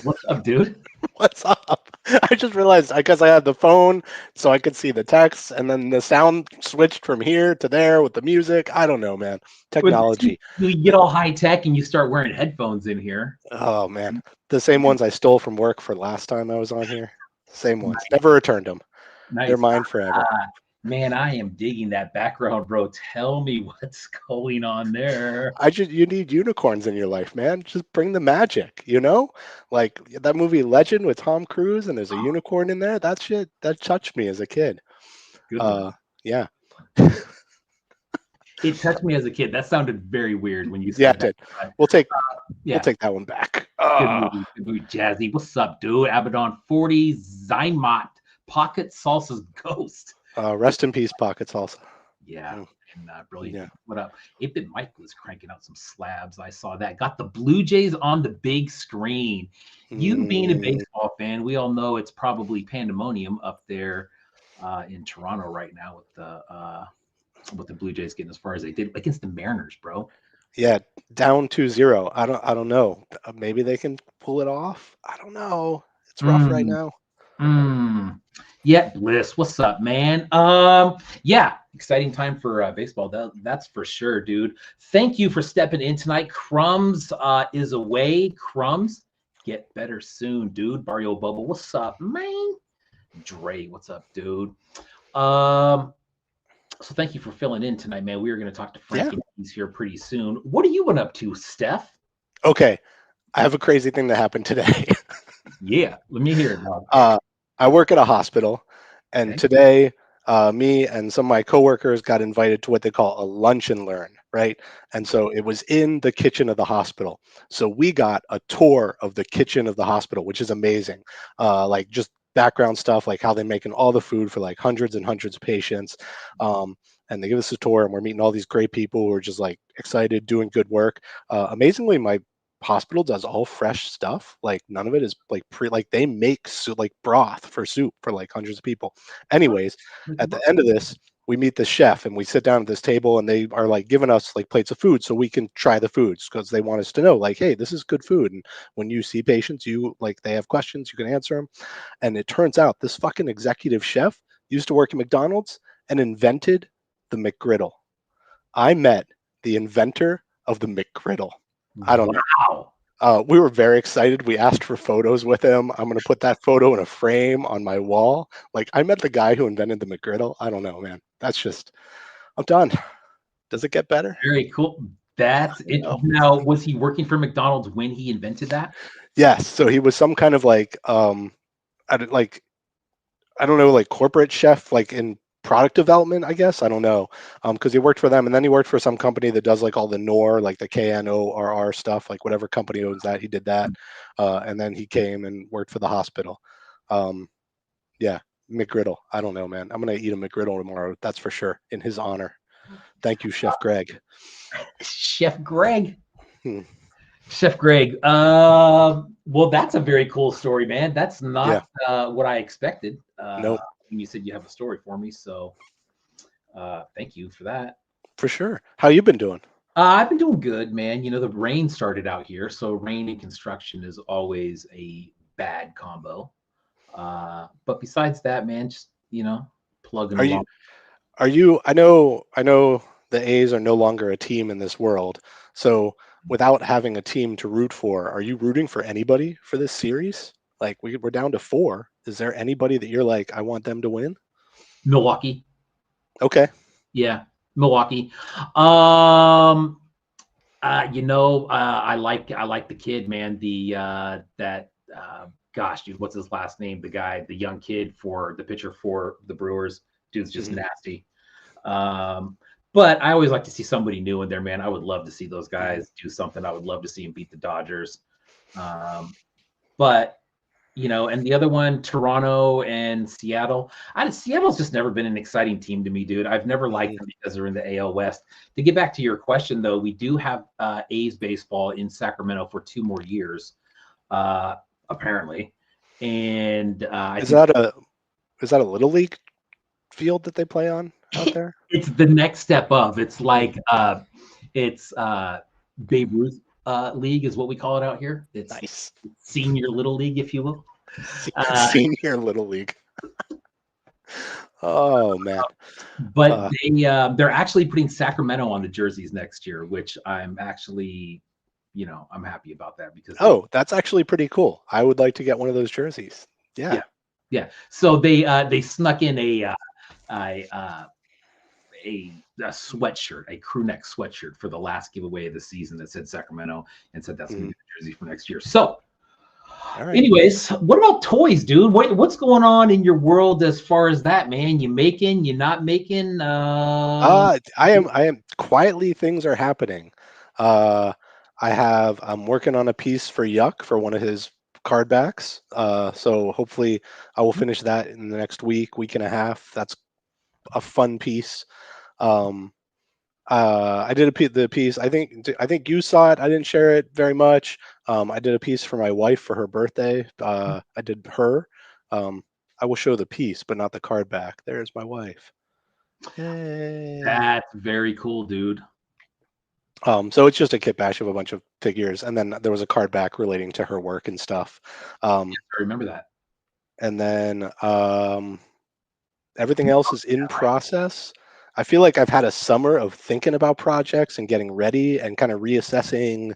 What's up, dude? What's up? I just realized because I had the phone, so I could see the text, and then the sound switched from here to there with the music. I don't know, man. But Technology. you get all high tech and you start wearing headphones in here. Oh man, the same ones I stole from work for last time I was on here. Same ones. Never returned them. They're Nice. mine forever. Man, I am digging that background, bro. Tell me what's going on there. You need unicorns in your life, man. Just bring the magic, you know? Like that movie Legend with Tom Cruise and there's a unicorn in there. That shit that touched me as a kid. Good one. Uh yeah. It touched me as a kid. That sounded very weird when you Yeah, said it that. did. But We'll take we'll yeah, take that one back. good movie. Good movie. Jazzy. What's up, dude? Abaddon 40, Zymot, Pocket Salsa's Ghost. Rest in peace, Pockets also. Yeah. Mm, And brilliant. yeah. What up? Apit Mike was cranking out some slabs. I saw that. Got the Blue Jays on the big screen. You being a Mm, baseball fan, we all know it's probably pandemonium up there in Toronto right now with the Blue Jays getting as far as they did against the Mariners, bro. yeah, down 2-0. I don't know. Maybe they can pull it off. I don't know. It's rough right Mm, now. mm. Yeah, Bliss. What's up, man? Yeah, exciting time for baseball. That's for sure, dude. Thank you for stepping in tonight. Crumbs is away. Crumbs, get better soon, dude. Barrio Bubble, what's up, man? Dre, what's up, dude? Um, so thank you for filling in tonight, man. We are going to talk to Yeah. Frankenheez here pretty soon. What are you been up to, Steph? Okay. I have a crazy thing that happened today. Yeah, let me hear it, dog. uh, I work at a hospital, and Okay. today, me and some of my coworkers got invited to what they call a lunch and learn, right? And so it was in the kitchen of the hospital. So we got a tour of the kitchen of the hospital, which is amazing. Like just background stuff, like how they're making all the food for like hundreds and hundreds of patients. And they give us a tour, and we're meeting all these great people who are just like excited, doing good work. Amazingly, my hospital does all fresh stuff. Like none of it is like like they make like broth for soup for like hundreds of people. Anyways, at the end of this, we meet the chef and we sit down at this table and they are like giving us like plates of food so we can try the foods because they want us to know like, hey, this is good food. And when you see patients, you like they have questions, you can answer them. And it turns out this fucking executive chef used to work at McDonald's and invented the McGriddle. I met the inventor of the McGriddle. I don't know. Wow. We were very excited. We asked for photos with him. I'm gonna put that photo in a frame on my wall. Like I met the guy who invented the McGriddle. I don't know, man. That's just I'm done. Does it get better? Very cool. That's it. No. Now, was he working for McDonald's when he invented that? Yes. So he was some kind of like like I don't know, like corporate chef, like in product development, I guess. I don't know. Because he worked for them and then he worked for some company that does like all the NOR, like the KNORR stuff, like whatever company owns that, he did that. And then he came and worked for the hospital. Um, yeah, McGriddle. I don't know, man. I'm gonna eat a McGriddle tomorrow, that's for sure, in his honor. Thank you, Chef Greg. Chef Greg. Hmm. Chef Greg. Well, that's a very cool story, man. That's Yeah, not what I expected. nope, When you said you have a story for me, so thank you for that. for sure. How you been doing? I've been doing good, man. You know, the rain started out here, so rain and construction is always a bad combo. But besides that, man, just plugging Are you along. I know the A's are no longer a team in this world. So without having a team to root for, are you rooting for anybody for this series? Like we're down to four. Is there anybody that you're like, I want them to win? Milwaukee. Okay. Yeah, Milwaukee. Um, I like the kid, man. Gosh, dude, what's his last name? The guy, the young kid for the pitcher for the Brewers. Dude's just Hmm. nasty. Um, but I always like to see somebody new in there, man. I would love to see those Hmm. guys do something. I would love to see them beat the Dodgers. Um, but and the other one, Toronto and Seattle. Seattle's just never been an exciting team to me, dude. I've never liked Hmm. them because they're in the AL West. To get back to your question, though, we do have A's baseball in Sacramento for 2 more years, uh, apparently, and I Is think that a little league field that they play on out there? it's the next step of. It's Hmm. like it's Babe Ruth. league is what we call it out here. It's Nice. senior little league, if you will. Uh, Senior Little League. Oh man. but they're actually putting Sacramento on the jerseys next year, which I'm actually, I'm happy about that because That's actually pretty cool. I would like to get one of those jerseys. Yeah. yeah. So they snuck in a sweatshirt, a crew neck sweatshirt for the last giveaway of the season that said Sacramento and said that's going to be the jersey for next year. So, All right. anyways, what about toys, dude? What's going on in your world as far as that, man? You making? You not making? I am quietly. Things are happening. I'm working on a piece for Yuck for one of his card backs. So hopefully I will finish that in the next week and a half. That's a fun piece. I did the piece. I think you saw it. I didn't share it very much. I did a piece for my wife for her birthday. I did her. I will show the piece, but not the card back. There's my wife. Yay. That's very cool, dude. So it's just a kit bash of a bunch of figures, and then there was a card back relating to her work and stuff. I remember that. And then everything else is in process. I feel like I've had a summer of thinking about projects and getting ready and kind of reassessing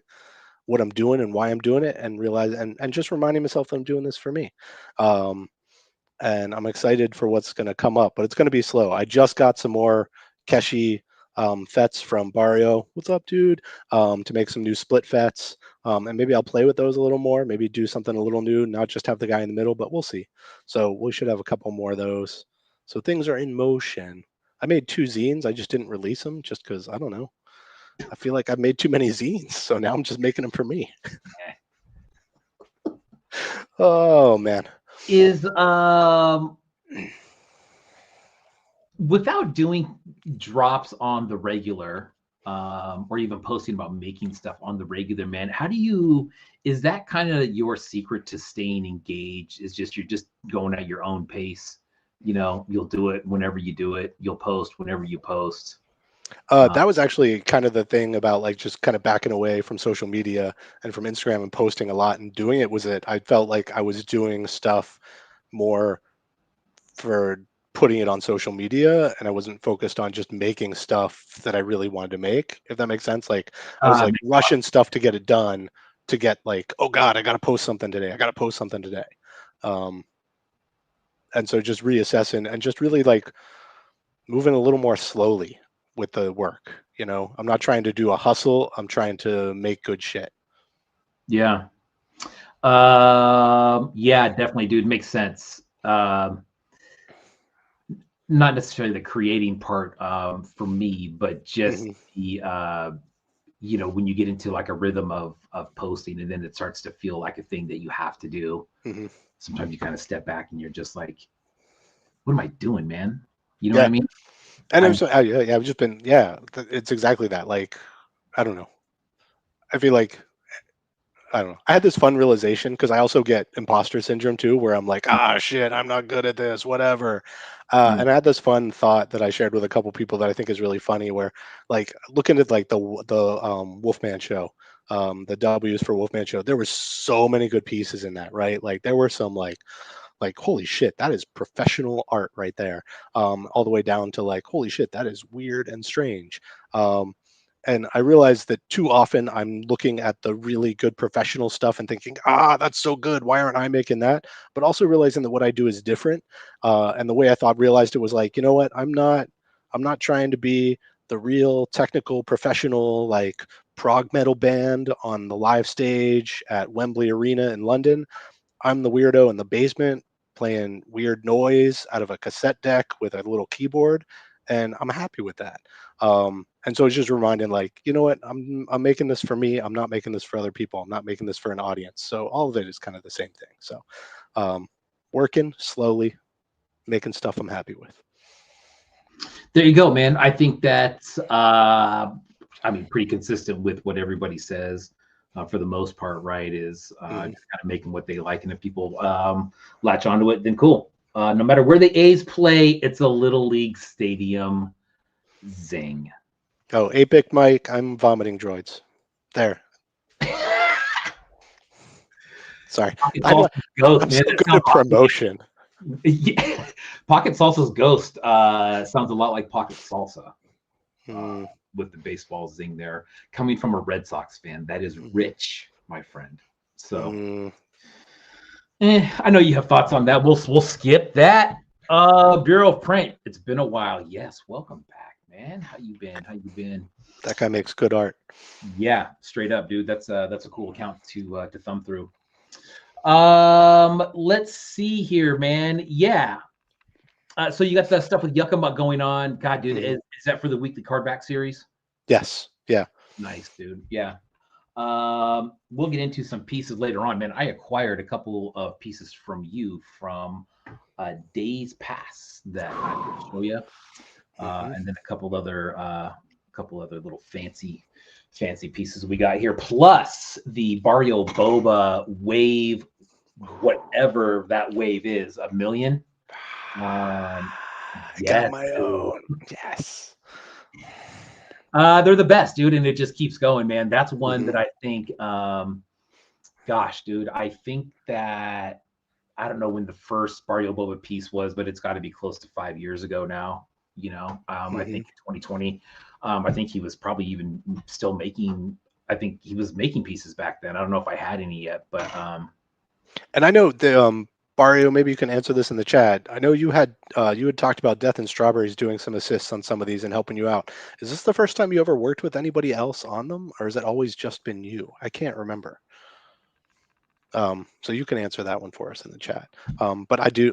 what I'm doing and why I'm doing it, and and just reminding myself that I'm doing this for me. And I'm excited for what's going to come up, but it's going to be slow. I just got some more Keshi fets from Barrio. What's up, dude? To make some new split fets. And maybe I'll play with those a little more, maybe do something a little new, not just have the guy in the middle, but we'll see. So we should have a couple more of those. So things are in motion. I made 2 zines. I just didn't release them just because, I don't know. I feel like I've made too many zines. So now I'm just making them for me. Oh, man. Is without doing drops on the regular, or even posting about making stuff on the regular, man, is that kind of your secret to staying engaged? Is just you're just going at your own pace? You'll do it whenever you do it. You'll post whenever you post. That was actually kind of the thing about like just kind of backing away from social media and from Instagram and posting a lot and doing it, was that I felt like I was doing stuff more for putting it on social media, and I wasn't focused on just making stuff that I really wanted to make, if that makes sense. Like I was like rushing stuff to get it done, to get like, oh God, I got to post something today. I got to post something today. And so just reassessing and just really like moving a little more slowly with the work. I'm not trying to do a hustle. I'm trying to make good shit. Yeah. Yeah, definitely, dude. Makes sense. Not necessarily the creating part for me, but just the when you get into like a rhythm of posting, and then it starts to feel like a thing that you have to do. Sometimes you kind of step back and you're just like, what am I doing, man? You know what I mean? And I've just been, it's exactly that. Like, I don't know. I feel like, I don't know. I had this fun realization because I also get imposter syndrome too, where I'm like, shit, I'm not good at this, whatever. And I had this fun thought that I shared with a couple people that I think is really funny, where like looking at like the Wolfman show, the W's for Wolfman show, there was so many good pieces in that, right? Like there were some like holy shit, that is professional art right there, all the way down to like holy shit, that is weird and strange. And I realized that too often I'm looking at the really good professional stuff and thinking, that's so good, why aren't I making that? But also realizing that what I do is different. And the way I realized it was like, you know what, I'm not trying to be the real technical professional like prog metal band on the live stage at Wembley Arena in London. I'm the weirdo in the basement playing weird noise out of a cassette deck with a little keyboard, and I'm happy with that. And so it's just reminding, like, you know what, I'm making this for me. I'm not making this for other people. I'm not making this for an audience. So all of it is kind of the same thing. So working slowly, making stuff I'm happy with. There you go, man. I think that's pretty consistent with what everybody says. For the most part, right, is just kind of making what they like, and if people latch onto it, then cool. No matter where the A's play, it's a little league stadium. Zing. Oh, Apic Mike, I'm vomiting droids. There. Sorry. Pocket I'm Salsa's Ghost, I'm man. so That good sounds at promotion. awesome. Yeah. Pocket Salsa's Ghost sounds a lot like Pocket Salsa Mm, with the baseball zing there. Coming from a Red Sox fan, that is rich, my friend. So, mm. I know you have thoughts on that. We'll skip that. Bureau of Print. It's been a while. Yes, welcome back, man. How you been? How you been? That guy makes good art. Yeah, straight up, dude. That's a cool account to thumb through. Let's see here, man. Yeah. So you got that stuff with Yakima going on. God, dude, Mhm. is that for the weekly card back series? Yes. Yeah. Nice, dude. Yeah. We'll get into some pieces later on, man. I acquired a couple of pieces from you from Days Pass that I will show you, Mhm. and then a couple other little fancy pieces we got here, plus the Barrio Boba wave, whatever that wave is, a million. I got Yes, my dude. own. Yes. They're the best, dude, and it just keeps going, man. That's one that Mhm. I think. Gosh, dude, I think that I don't know when the first Barrio Boba piece was, but it's got to be close to 5 years ago now. I think Mhm. in 2020, I think he was probably even still making. I think he was making pieces back then. I don't know if I had any yet, but And I know the Barrio, maybe you can answer this in the chat. I know you had talked about Death and Strawberries doing some assists on some of these and helping you out. Is this the first time you ever worked with anybody else on them, or has it always just been you? I can't remember. So you can answer that one for us in the chat. But I do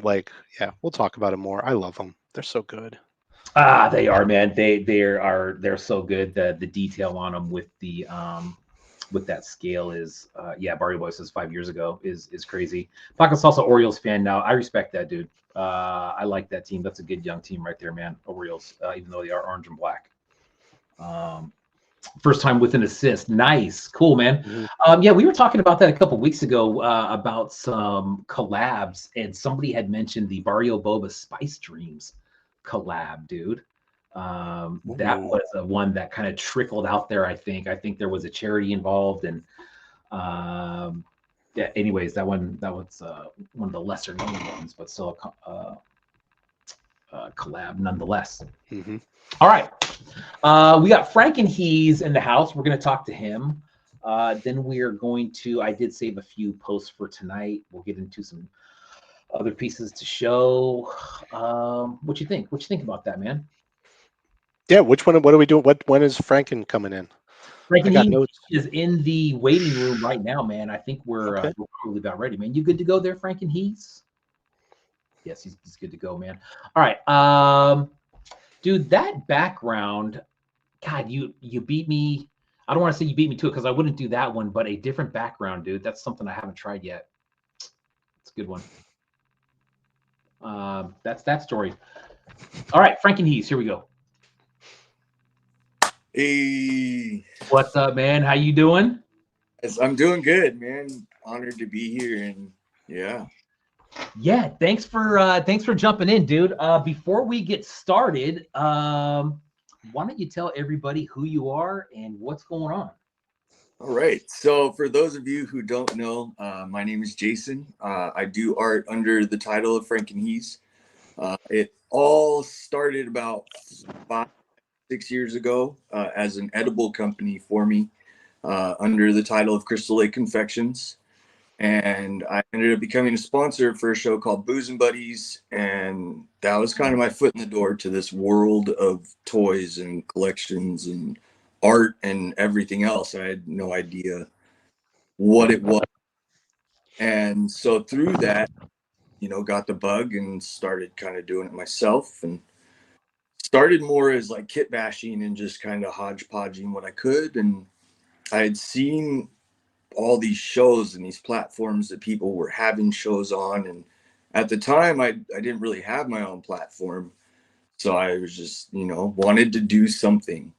yeah, we'll talk about it more. I love them. They're so good. they are, man. They're so good. The detail on them with that scale is yeah. Barrio Boy says 5 years ago is crazy. Pocket Salsa Orioles fan now. I respect that, dude. I like that team. That's a good young team right there, man. Orioles, even though they are orange and black. Um, First time with an assist. Nice, cool, man. Mhm. Yeah, we were talking about that a couple weeks ago about some collabs, and somebody had mentioned the Barrio Boba Spice Dreams collab, dude. That Ooh. was a one that kind of trickled out there. I think there was a charity involved, and yeah. Anyways, that was one of the lesser known ones, but still a collab nonetheless. Mhm. All right. We got Frankenheez in the house. We're going to talk to him. Then we are going to, I did save a few posts for tonight. We'll get into some other pieces to show. What you think? What you think about that, man? Yeah, which one? What are we doing? When is Franken coming in? I got Frankenheez notes. is in the waiting room right now, man. I think Okay. we're probably about ready, man. You good to go there, Frankenheez? Yes, he's good to go, man. All right. Dude, that background, God, you beat me. I don't want to say you beat me to it because I wouldn't do that one, but a different background, dude. That's something I haven't tried yet. It's a good one. That's that story. All right, Frankenheez, here we go. Hey, What's up, man? How you doing? I'm doing good, man. Honored to be here, and yeah. Yeah, thanks for jumping in, dude. Before we get started, why don't you tell everybody who you are and what's going on? All right. So, for those of you who don't know, my name is Jason. I do art under the title of Frankenheez. It all started about 5, 6 years ago as an edible company for me under the title of Crystal Lake Confections. And I ended up becoming a sponsor for a show called Booze and Buddies, and that was kind of my foot in the door to this world of toys and collections and art and everything else. I had no idea what it was, and so through that, got the bug and started kind of doing it myself, and started more as like kit bashing and just kind of hodgepodging what I could, and I had seen all these shows and these platforms that people were having shows on, and at the time I didn't really have my own platform, so I was just wanted to do something.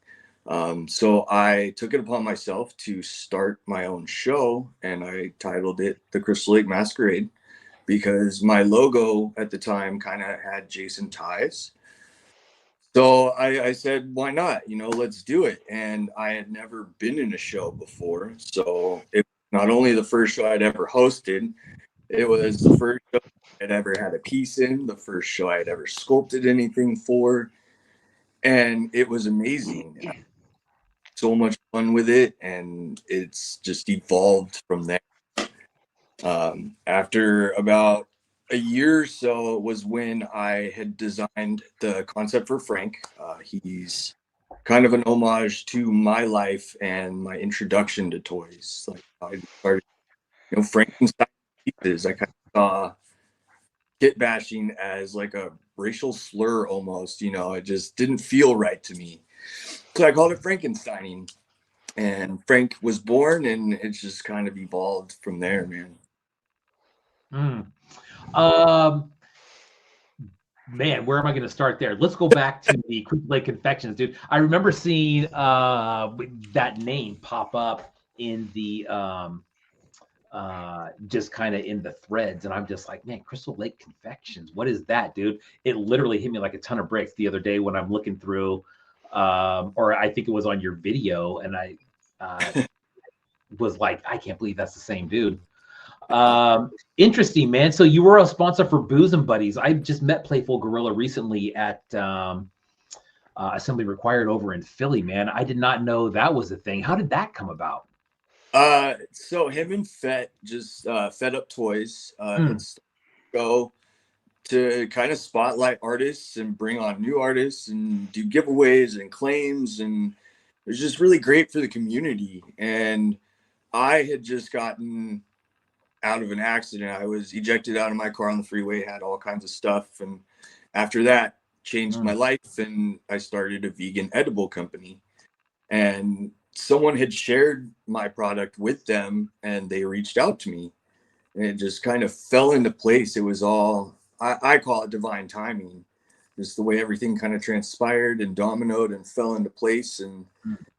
So I took it upon myself to start my own show, and I titled it the Crystal Lake Masquerade because my logo at the time kind of had Jason ties. So I said, why not? Let's do it. And I had never been in a show before. So it was not only the first show I'd ever hosted, it was the first show I'd ever had a piece in, the first show I'd ever sculpted anything for. And it was amazing. I had so much fun with it, and it's just evolved from there. After about a year or so was when I had designed the concept for Frank. He's kind of an homage to my life and my introduction to toys. Like I started, Frankenstein pieces. I kind of saw kit bashing as like a racial slur almost. It just didn't feel right to me. So I called it Frankensteining, and Frank was born, and it's just kind of evolved from there, man. Man, where am I going to start there? Let's go back to the Crystal Lake Confections, dude. I remember seeing that name pop up in the just kind of in the threads, and I'm just like, man, Crystal Lake Confections, what is that, dude? It literally hit me like a ton of bricks the other day when I'm looking through, or I think it was on your video, and I was like, I can't believe that's the same dude. Interesting, man. So you were a sponsor for Booze and Buddies. I just met Playful Gorilla recently at Assembly Required over in Philly, man. I did not know that was a thing. How did that come about? So him and Fett just Fed Up Toys let's go to kind of spotlight artists and bring on new artists and do giveaways and claims, and it was just really great for the community. And I had just gotten out of an accident. I was ejected out of my car on the freeway, had all kinds of stuff, and after that changed my life, and I started a vegan edible company. And someone had shared my product with them, and they reached out to me, and it just kind of fell into place. It was all, I call it divine timing, just the way everything kind of transpired and dominoed and fell into place. And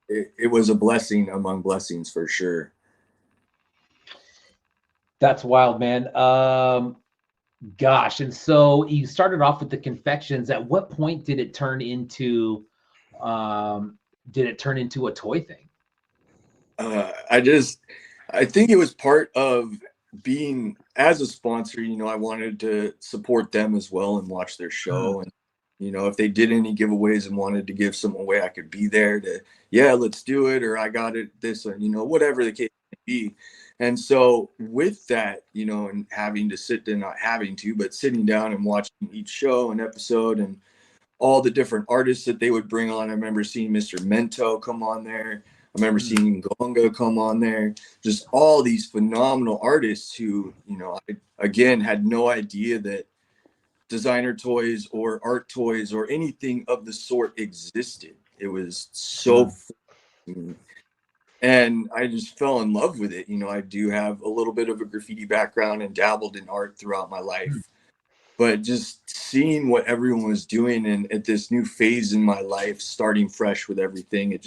it was a blessing among blessings for sure. That's wild, man. Gosh. And so you started off with the confections. At what point did it turn into a toy thing? I think it was part of being as a sponsor. I wanted to support them as well and watch their show. And if they did any giveaways and wanted to give some away, I could be there to, let's do it, or I got it this, or whatever the case may be. And so with that, and having to sit there, not having to, but sitting down and watching each show and episode and all the different artists that they would bring on. I remember seeing Mr. Mento come on there. I remember seeing Gonga come on there. Just all these phenomenal artists who, I, again, had no idea that designer toys or art toys or anything of the sort existed. It was so fun. And I just fell in love with it. I do have a little bit of a graffiti background and dabbled in art throughout my life. But just seeing what everyone was doing, and at this new phase in my life, starting fresh with everything,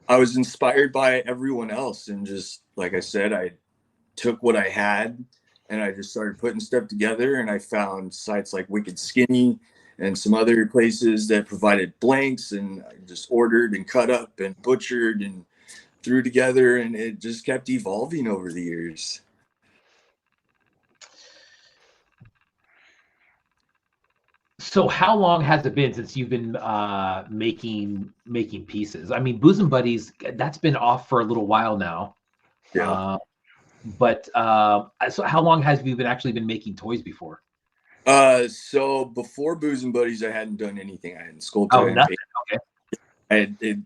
I was inspired by everyone else. And just, like I said, I took what I had and I just started putting stuff together, and I found sites like Wicked Skinny and some other places that provided blanks, and I just ordered and cut up and butchered and threw together, and it just kept evolving over the years. So how long has it been since you've been making pieces? I mean, Booze and Buddies, that's been off for a little while now. Yeah. But so how long have you actually been making toys before? So before Booze and Buddies, I hadn't done anything. I hadn't sculpted. Oh, nothing. Okay. It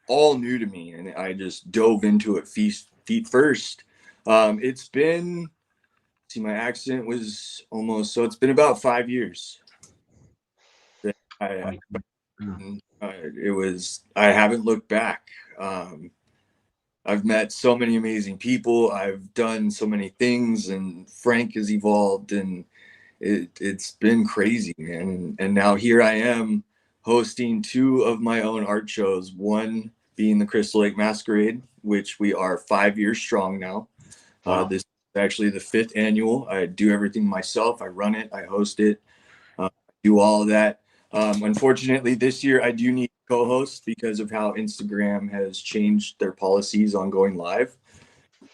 all new to me, and I just dove into it feet first. It's been, my accident was almost, so it's been about 5 years. I haven't looked back. I've met so many amazing people. I've done so many things, and Frank has evolved, and it's been crazy, man. And now here I am hosting 2 of my own art shows, one being the Crystal Lake Masquerade, which we are 5 years strong now. Wow. This is actually the 5th annual. I do everything myself. I run it, I host it, do all of that. Unfortunately, this year I do need a co-host because of how Instagram has changed their policies on going live.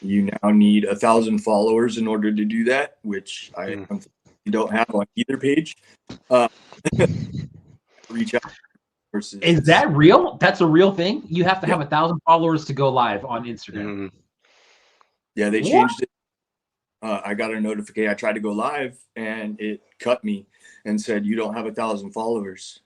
You now need 1,000 followers in order to do that, which I unfortunately don't have on either page. Reach out. Is that real? That's a real thing? You have to have 1,000 followers to go live on Instagram. Yeah, they What? changed it. I got a notification. I tried to go live and it cut me and said, you don't have 1,000 followers.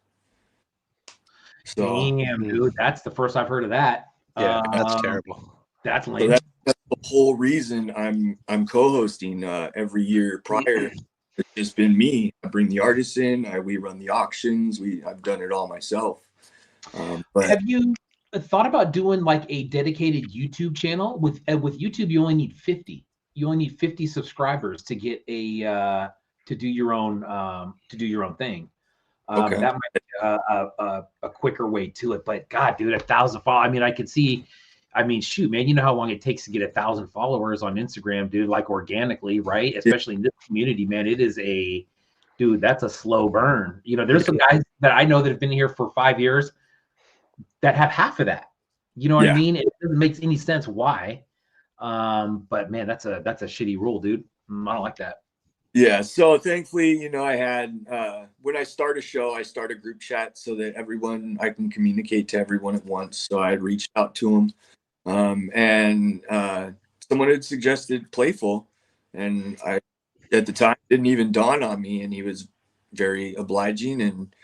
So, damn, dude, that's the first I've heard of that. Yeah, that's terrible. That's lame. so that's the whole reason I'm co-hosting every year prior. It's just been me. I bring the artists in. We run the auctions. I've done it all myself. But have you thought about doing like a dedicated YouTube channel? With YouTube, you only need 50. You only need 50 subscribers to get a to do your own thing. Okay. That might be a quicker way to it. But God, dude, 1,000 followers. I mean, I could see. I mean, shoot, man, you know how long it takes to get 1,000 followers on Instagram, dude, like organically, right? Especially in this community, man. It is dude, that's a slow burn. You know, there's some guys that I know that have been here for 5 years that have half of that. You know what I mean? It doesn't make any sense why. But man, that's a shitty rule, dude. I don't like that. Yeah, so thankfully, you know, I had when I start a show, I start a group chat so that I can communicate to everyone at once. So I had reached out to them. And someone had suggested Playful, and I at the time didn't even dawn on me, and he was very obliging, and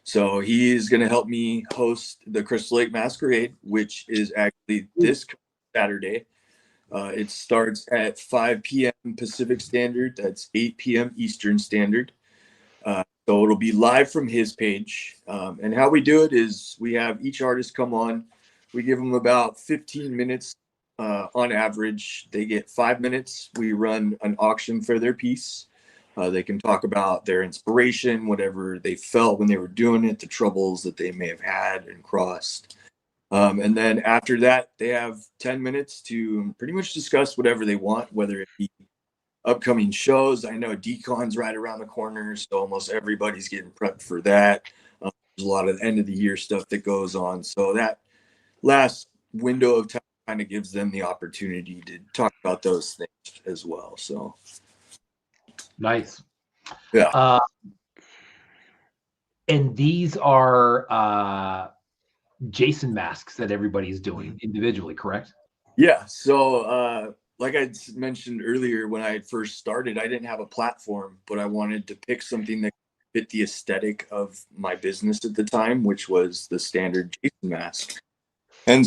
so he is going to help me host the Crystal Lake Masquerade, which is actually this Saturday. It starts at 5 p.m. Pacific Standard. That's 8 p.m. Eastern Standard. So it'll be live from his page. And how we do it is we have each artist come on. We give them about 15 minutes on average. They get 5 minutes. We run an auction for their piece. They can talk about their inspiration, whatever they felt when they were doing it, the troubles that they may have had and crossed. And then after that, they have 10 minutes to pretty much discuss whatever they want, whether it be upcoming shows. I know DCon's right around the corner, so almost everybody's getting prepped for that. There's a lot of end of the year stuff that goes on. So that last window of time kind of gives them the opportunity to talk about those things as well. So nice. Yeah. And these are Jason masks that everybody's doing individually, correct? Yeah. So like I mentioned earlier, when I first started, I didn't have a platform, but I wanted to pick something that fit the aesthetic of my business at the time, which was the standard Jason mask. And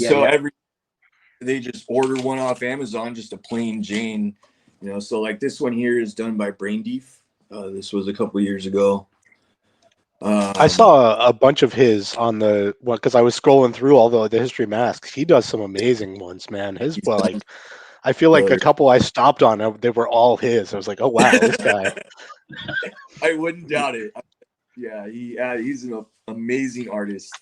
they just order one off Amazon, just a plain Jane, you know. So like this one here is done by Brain Deef. This was a couple years ago. I saw a bunch of his on the because I was scrolling through all the history masks. He does some amazing ones, man. His like, I feel like a couple I stopped on, they were all his. I was like, oh wow, this guy. I wouldn't doubt it. Yeah, he's an amazing artist.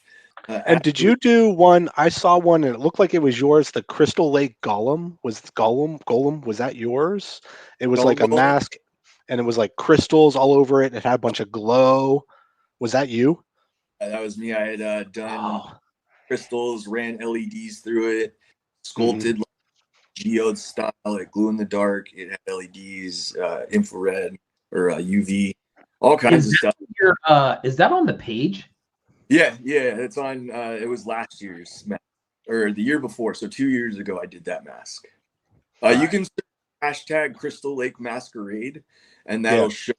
And did you do one? I saw one and it looked like it was yours. The Crystal Lake Golem was that yours? It was like a mask, and it was like crystals all over it. It had a bunch of glow. Was that you? That was me. I had done crystals, ran LEDs through it, sculpted like geode style, like glow in the dark. It had LEDs, infrared or UV, all kinds of stuff. Is that on the page? Yeah, it's on. It was last year's mask, or the year before. So 2 years ago, I did that mask. You can hashtag Crystal Lake Masquerade, and that'll show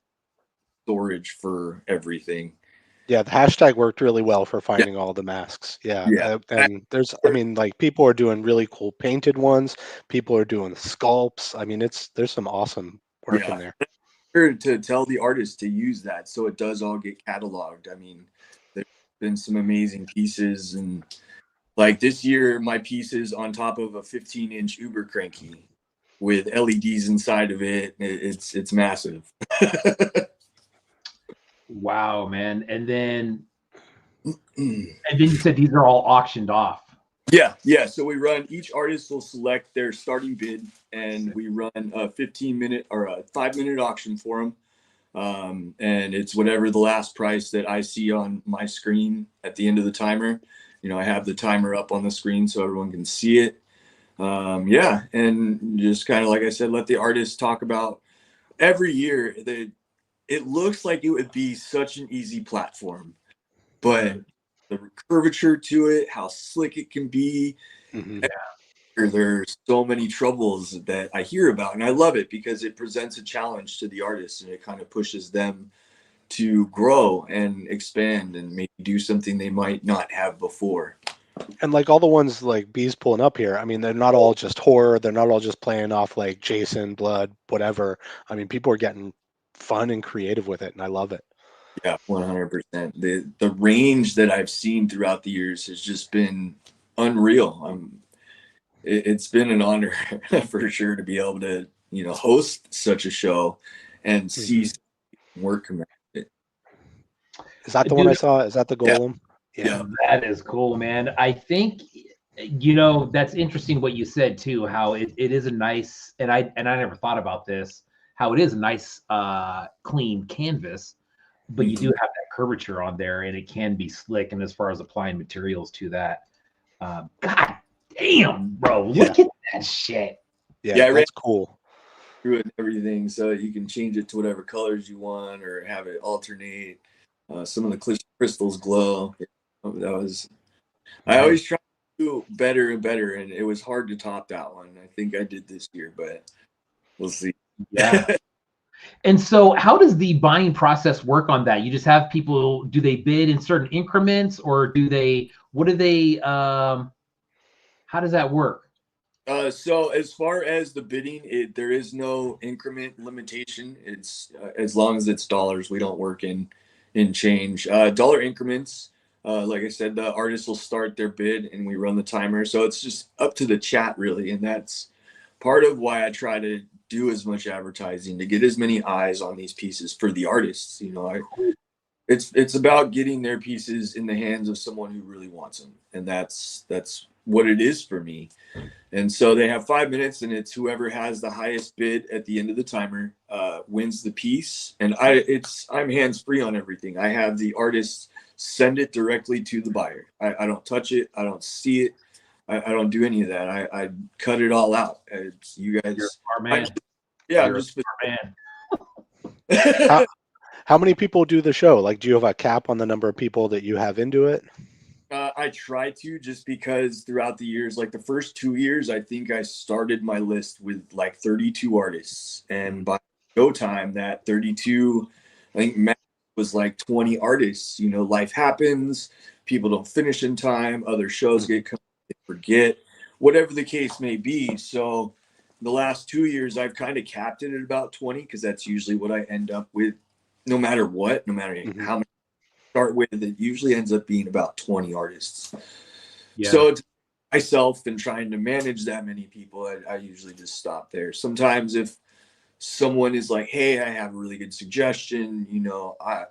storage for everything. Yeah, the hashtag worked really well for finding all the masks. Yeah. And there's, I mean, like people are doing really cool painted ones. People are doing sculpts. I mean, there's some awesome work in there. To tell the artist to use that, so it does all get cataloged. I mean, there's been some amazing pieces, and like this year, my piece is on top of a 15-inch Uber cranky with LEDs inside of it. It's massive. Wow, man. And then you said these are all auctioned off. Yeah. So we run, each artist will select their starting bid, and we run a 15-minute or a 5-minute auction for them. And it's whatever the last price that I see on my screen at the end of the timer. You know, I have the timer up on the screen so everyone can see it. Yeah, and just kind of like I said, let the artists talk about every year that it looks like it would be such an easy platform, but the curvature to it, how slick it can be, Mm-hmm. there's so many troubles that I hear about, and I love it because it presents a challenge to the artists and it kind of pushes them to grow and expand and maybe do something they might not have before. And like all the ones like B's pulling up here, I mean, they're not all just horror. They're not all just playing off like Jason, blood, whatever. I mean, people are getting fun and creative with it, and I love it. Yeah, 100%. The range that I've seen throughout the years has just been unreal. It's been an honor for sure to be able to, host such a show and see work come out of it. Is that the one I saw? Is that the Golem? Yeah. That is cool, man. I think that's interesting what you said too, how it is a nice, and I never thought about this, how it is a nice clean canvas, but you do have that curvature on there and it can be slick, and as far as applying materials to that, god damn, bro, look at that shit. Yeah, that's cool. Through it and everything, so you can change it to whatever colors you want or have it alternate. Some of the crystals glow. I always try to do better and better, and it was hard to top that one. I think I did this year, but we'll see. Yeah. And so how does the buying process work on that? You just have people, do they bid in certain increments, or how does that work? So as far as the bidding, there is no increment limitation. It's as long as it's dollars. We don't work in change. Dollar increments. Like I said, the artists will start their bid and we run the timer. So it's just up to the chat really, and that's part of why I try to do as much advertising to get as many eyes on these pieces for the artists. It's about getting their pieces in the hands of someone who really wants them, and that's what it is for me. And so they have 5 minutes, and it's whoever has the highest bid at the end of the timer wins the piece. And I'm hands free on everything. I have the artists send it directly to the buyer. I don't touch it. I don't see it. I don't do any of that. I cut it all out. You guys, you're a smart man. I'm just a smart man. How many people do the show? Like, do you have a cap on the number of people that you have into it? I try to, just because throughout the years, like the first 2 years, I think I started my list with like 32 artists. And by go time, that 32, I think max was like 20 artists. Life happens. People don't finish in time. Other shows get cut, they forget, whatever the case may be. So the last 2 years, I've kind of capped it at about 20, because that's usually what I end up with, no matter what, no matter how many start with. It usually ends up being about 20 artists. So myself and trying to manage that many people, I usually just stop there. Sometimes if someone is like, hey, I have a really good suggestion,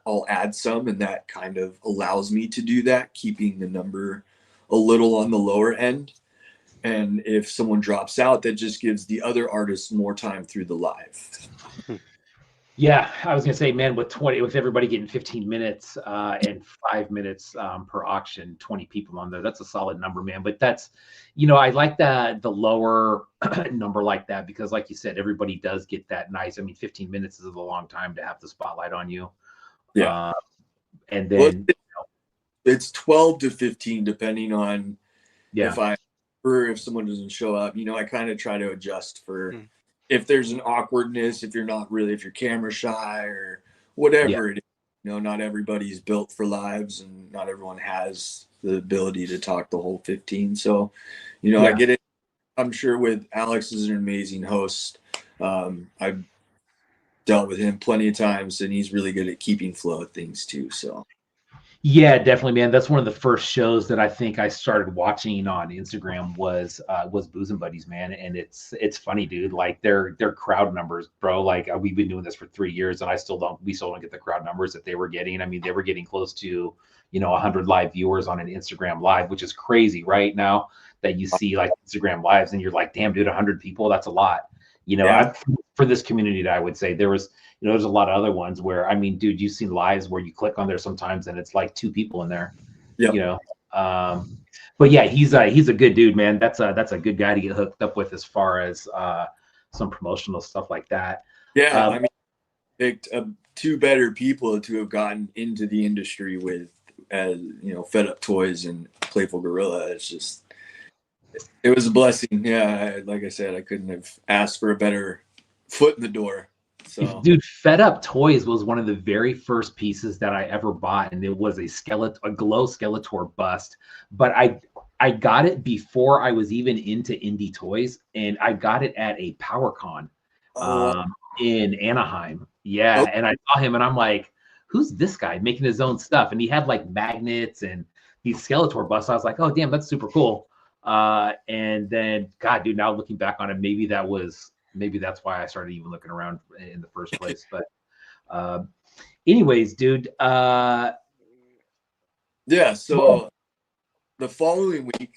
I'll add some, and that kind of allows me to do that, keeping the number a little on the lower end. And if someone drops out, that just gives the other artists more time through the live. Yeah, I was gonna say, man, with everybody getting 15 minutes and 5 minutes per auction, 20 people on there, that's a solid number, man. But that's, I like the lower number like that, because like you said, everybody does get that nice. I mean, 15 minutes is a long time to have the spotlight on you. Yeah. And then it's 12 to 15, depending on if someone doesn't show up. I kind of try to adjust for if there's an awkwardness, if you're camera shy or whatever it is. Not everybody's built for lives, and not everyone has the ability to talk the whole 15. So, I get it. I'm sure with Alex is an amazing host. I've dealt with him plenty of times, and he's really good at keeping flow of things too. So. Yeah, definitely, man. That's one of the first shows that I think I started watching on Instagram was Booze and Buddies, man. And it's funny, dude. Like their crowd numbers, bro. Like we've been doing this for 3 years, and we still don't get the crowd numbers that they were getting. I mean, they were getting close to 100 live viewers on an Instagram live, which is crazy right now that you see like Instagram lives, and you're like, damn, dude, 100 people, that's a lot. For this community, I would say there was. There's a lot of other ones where, I mean, dude, you've seen lives where you click on there sometimes and it's like 2 people in there. Yeah. But yeah, he's a good dude, man. That's a good guy to get hooked up with as far as some promotional stuff like that. Yeah, I mean, picked two better people to have gotten into the industry with, as you know, Fed Up Toys and Playful Gorilla. It's just, it was a blessing. Yeah, like I said, I couldn't have asked for a better foot in the door. So, dude, Fed Up Toys was one of the very first pieces that I ever bought, and it was a glow Skeletor bust. But I got it before I was even into indie toys, and I got it at a PowerCon in Anaheim. Yeah, and I saw him, and I'm like, who's this guy making his own stuff? And he had like magnets and these Skeletor busts. I was like, oh damn, that's super cool. And then, God, dude, now looking back on it, maybe that's why I started even looking around in the first place. But anyways, dude. yeah, so the following week,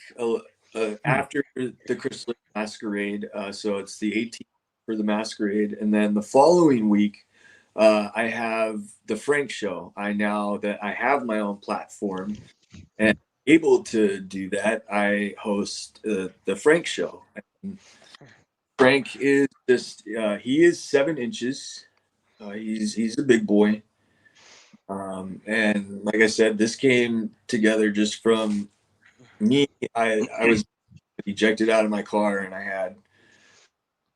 after the Crystal Masquerade, so it's the 18th for the Masquerade, and then the following week, I have the Frank Show. Now that I have my own platform and able to do that, I host the Frank Show. And Frank is just he is 7 inches. He's a big boy. And like I said, this came together just from me. I was ejected out of my car, and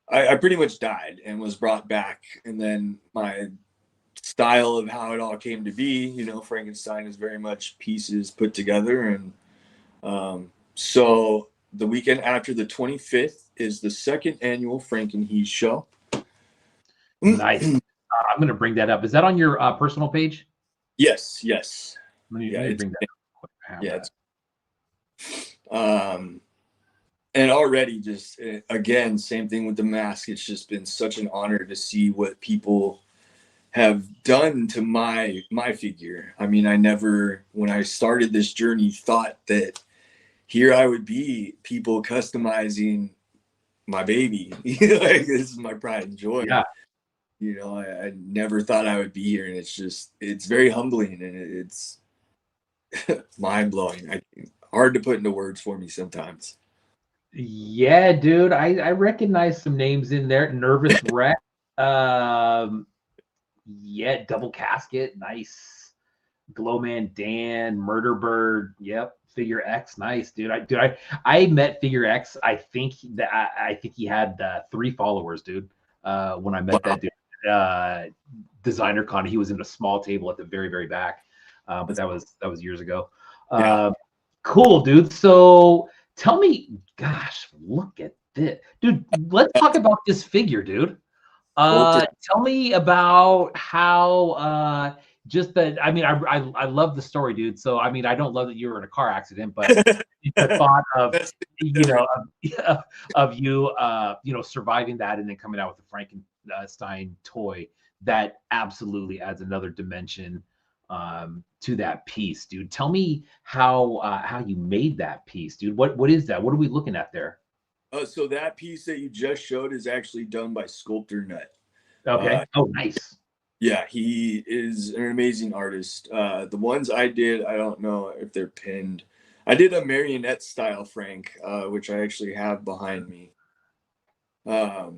I pretty much died and was brought back. And then my style of how it all came to be, you know, Frankenstein is very much pieces put together. And so the weekend after the 25th is the second annual Frankenheez show. Nice. I'm going to bring that up. Is that on your personal page? Yes. Let me bring that up. Yeah. And already just, again, same thing with the mask. It's just been such an honor to see what people have done to my figure. I mean, I never, when I started this journey, thought that here I would be, people customizing my baby. Like, this is my pride and joy. Yeah. You know, I never thought I would be here, and it's very humbling, and it's mind blowing. Hard to put into words for me sometimes. Yeah, dude, I recognize some names in there. Nervous Wreck. Yeah, Double Casket, nice. Glowman Dan, Murder Bird, yep. Figure X, nice, dude. I met Figure X. I think he had 3 followers, dude. When I met that dude, Designer Con, he was in a small table at the very, very back. But that was years ago. Cool, dude. So tell me, gosh, look at this, dude. Let's talk about this figure, dude. Tell me about how I mean, I love the story, dude. So I mean, I don't love that you were in a car accident, but the thought of of you surviving that and then coming out with the Frankenstein toy, that absolutely adds another dimension to that piece, dude. Tell me how you made that piece, dude. What is that? What are we looking at there? So that piece that you just showed is actually done by Sculptor Nut. Okay. Oh, nice. Yeah, he is an amazing artist. The ones I did, I don't know if they're pinned. I did a marionette style Frank, which I actually have behind me. Grab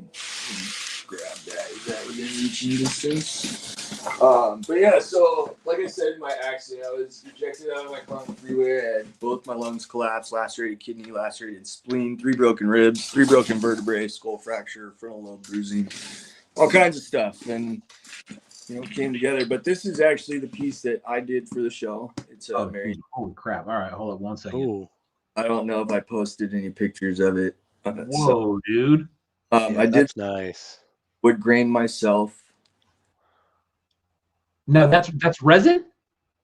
that. Is that within reaching distance? But yeah, so like I said in my accident, I was ejected out of my car on the freeway. I had both my lungs collapsed, lacerated kidney, lacerated spleen, 3 broken ribs, 3 broken vertebrae, skull fracture, frontal lobe bruising, all kinds of stuff, and came together. But this is actually the piece that I did for the show. It's a Mary. Holy crap! All right, hold on one second. Ooh. I don't know if I posted any pictures of it. Whoa, dude! I did nice. wood grain myself. No, that's resin?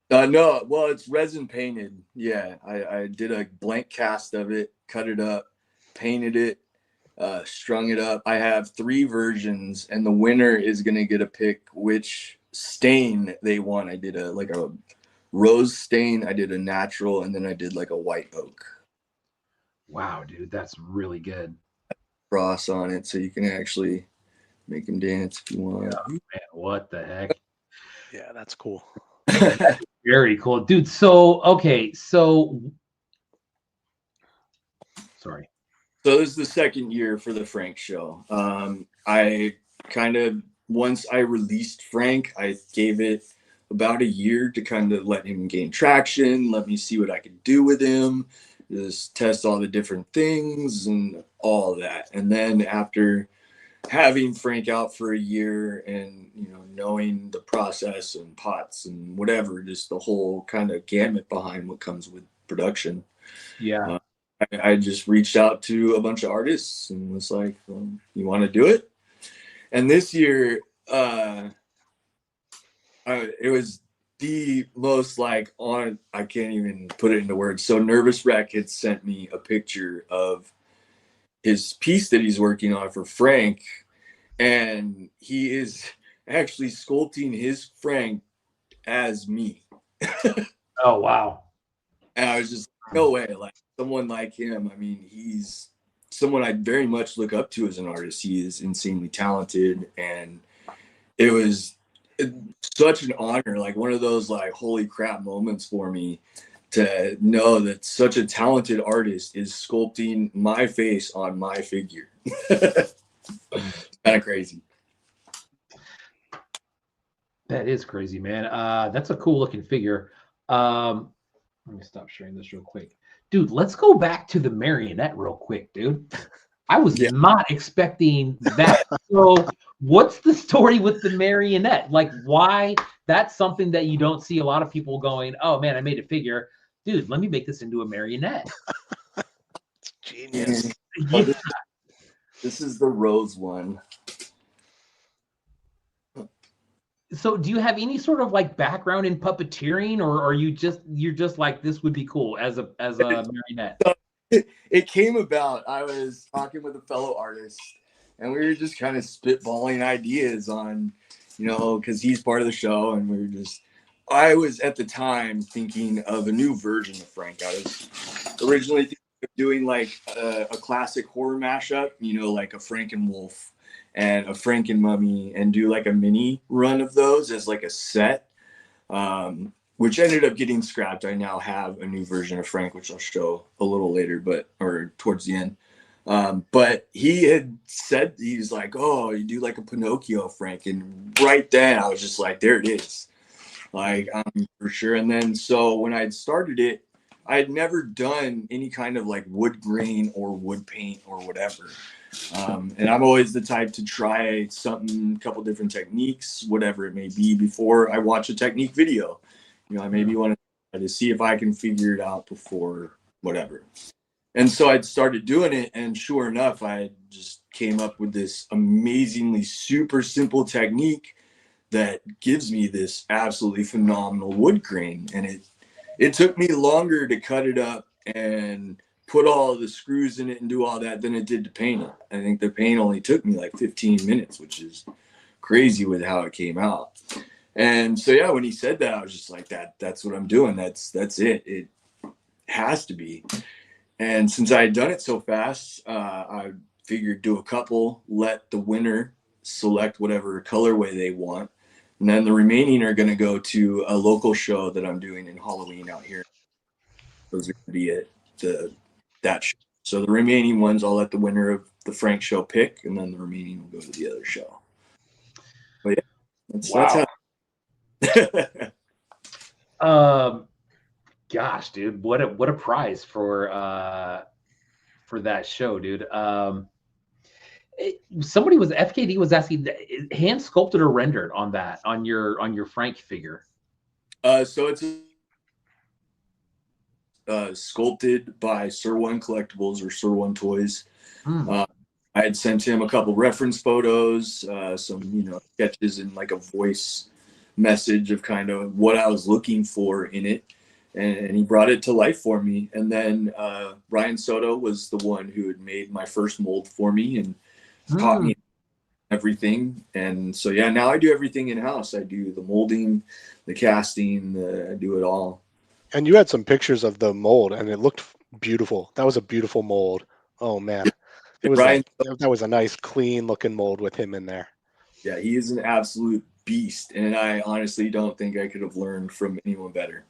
No, well, it's resin painted. Yeah, I did a blank cast of it, cut it up, painted it, strung it up. I have 3 versions, and the winner is gonna get to pick which stain they want. I did a rose stain, I did a natural, and then I did like a white oak. Wow, dude, that's really good. Cross on it, so you can actually make him dance if you want. Man, what the heck? Yeah, that's cool. Very cool, dude. So okay, so So this is the second year for the Frank show. I kind of, once I released Frank, I gave it about a year to kind of let him gain traction, let me see what I could do with him, just test all the different things and all that. And then after having Frank out for a year and, you know, knowing the process and pots and whatever, just the whole kind of gamut behind what comes with production. Yeah. I just reached out to a bunch of artists and was like, well, you want to do it? And this year, it was the most like I can't even put it into words. So Nervous Wreck had sent me a picture of his piece that he's working on for Frank. And he is actually sculpting his Frank as me. Oh, wow. And I was just, no way, like someone like him. I mean, he's someone I very much look up to as an artist. He is insanely talented, and it was such an honor, like one of those like holy crap moments for me to know that such a talented artist is sculpting my face on my figure. Kind of crazy. That is crazy, man. That's a cool looking figure. Let me stop sharing this real quick. Dude, let's go back to the marionette real quick, dude. I was not expecting that. So what's the story with the marionette? Like, why? That's something that you don't see a lot of people going, oh man, I made a figure. Dude, let me make this into a marionette. It's genius. Yeah. This is the rose one. So do you have any sort of like background in puppeteering, or are you're just like, this would be cool as a marionette? It came about, I was talking with a fellow artist and we were just kind of spitballing ideas on, you know, because he's part of the show, and I was at the time thinking of a new version of Frank. I was originally thinking of doing like a classic horror mashup, you know, like a Frankenwolf and a Frankenmummy, and do like a mini run of those as like a set, which ended up getting scrapped. I now have a new version of Frank, which I'll show a little later, or towards the end. But he had said, he's like, oh, you do like a Pinocchio, Frank. And right then I was just like, there it is. Like, for sure. And then, so when I'd started it, I had never done any kind of like wood grain or wood paint or whatever. And I'm always the type to try something, a couple different techniques, whatever it may be, before I watch a technique video. You know, I maybe want to see if I can figure it out before whatever. And so I'd started doing it, and sure enough, I just came up with this amazingly super simple technique that gives me this absolutely phenomenal wood grain. And it took me longer to cut it up and put all the screws in it and do all that than it did to paint it. I think the paint only took me like 15 minutes, which is crazy with how it came out. And so, yeah, when he said that, I was just like, that's what I'm doing. That's it. It has to be. And since I had done it so fast, I figured do a couple, let the winner select whatever colorway they want. And then the remaining are going to go to a local show that I'm doing in Halloween out here. Those are going to be at that show. So the remaining ones, I'll let the winner of the Frank show pick, and then the remaining will go to the other show. But yeah, that's how. Gosh, dude, what a prize for that show, dude. Somebody was FKD was asking, hand sculpted or rendered on that on your Frank figure? So it's sculpted by Sir One Collectibles or Sir One Toys. I had sent him a couple reference photos, some sketches, and like a voice message of kind of what I was looking for in it, and he brought it to life for me. And then Ryan Soto was the one who had made my first mold for me and taught me everything. And so yeah, now I do everything in house. I do the molding, the casting, I do it all. And you had some pictures of the mold, and it looked beautiful. That was a beautiful mold. Oh man, it was that was a nice, clean looking mold with him in there. Yeah, he is an absolute beast, and I honestly don't think I could have learned from anyone better.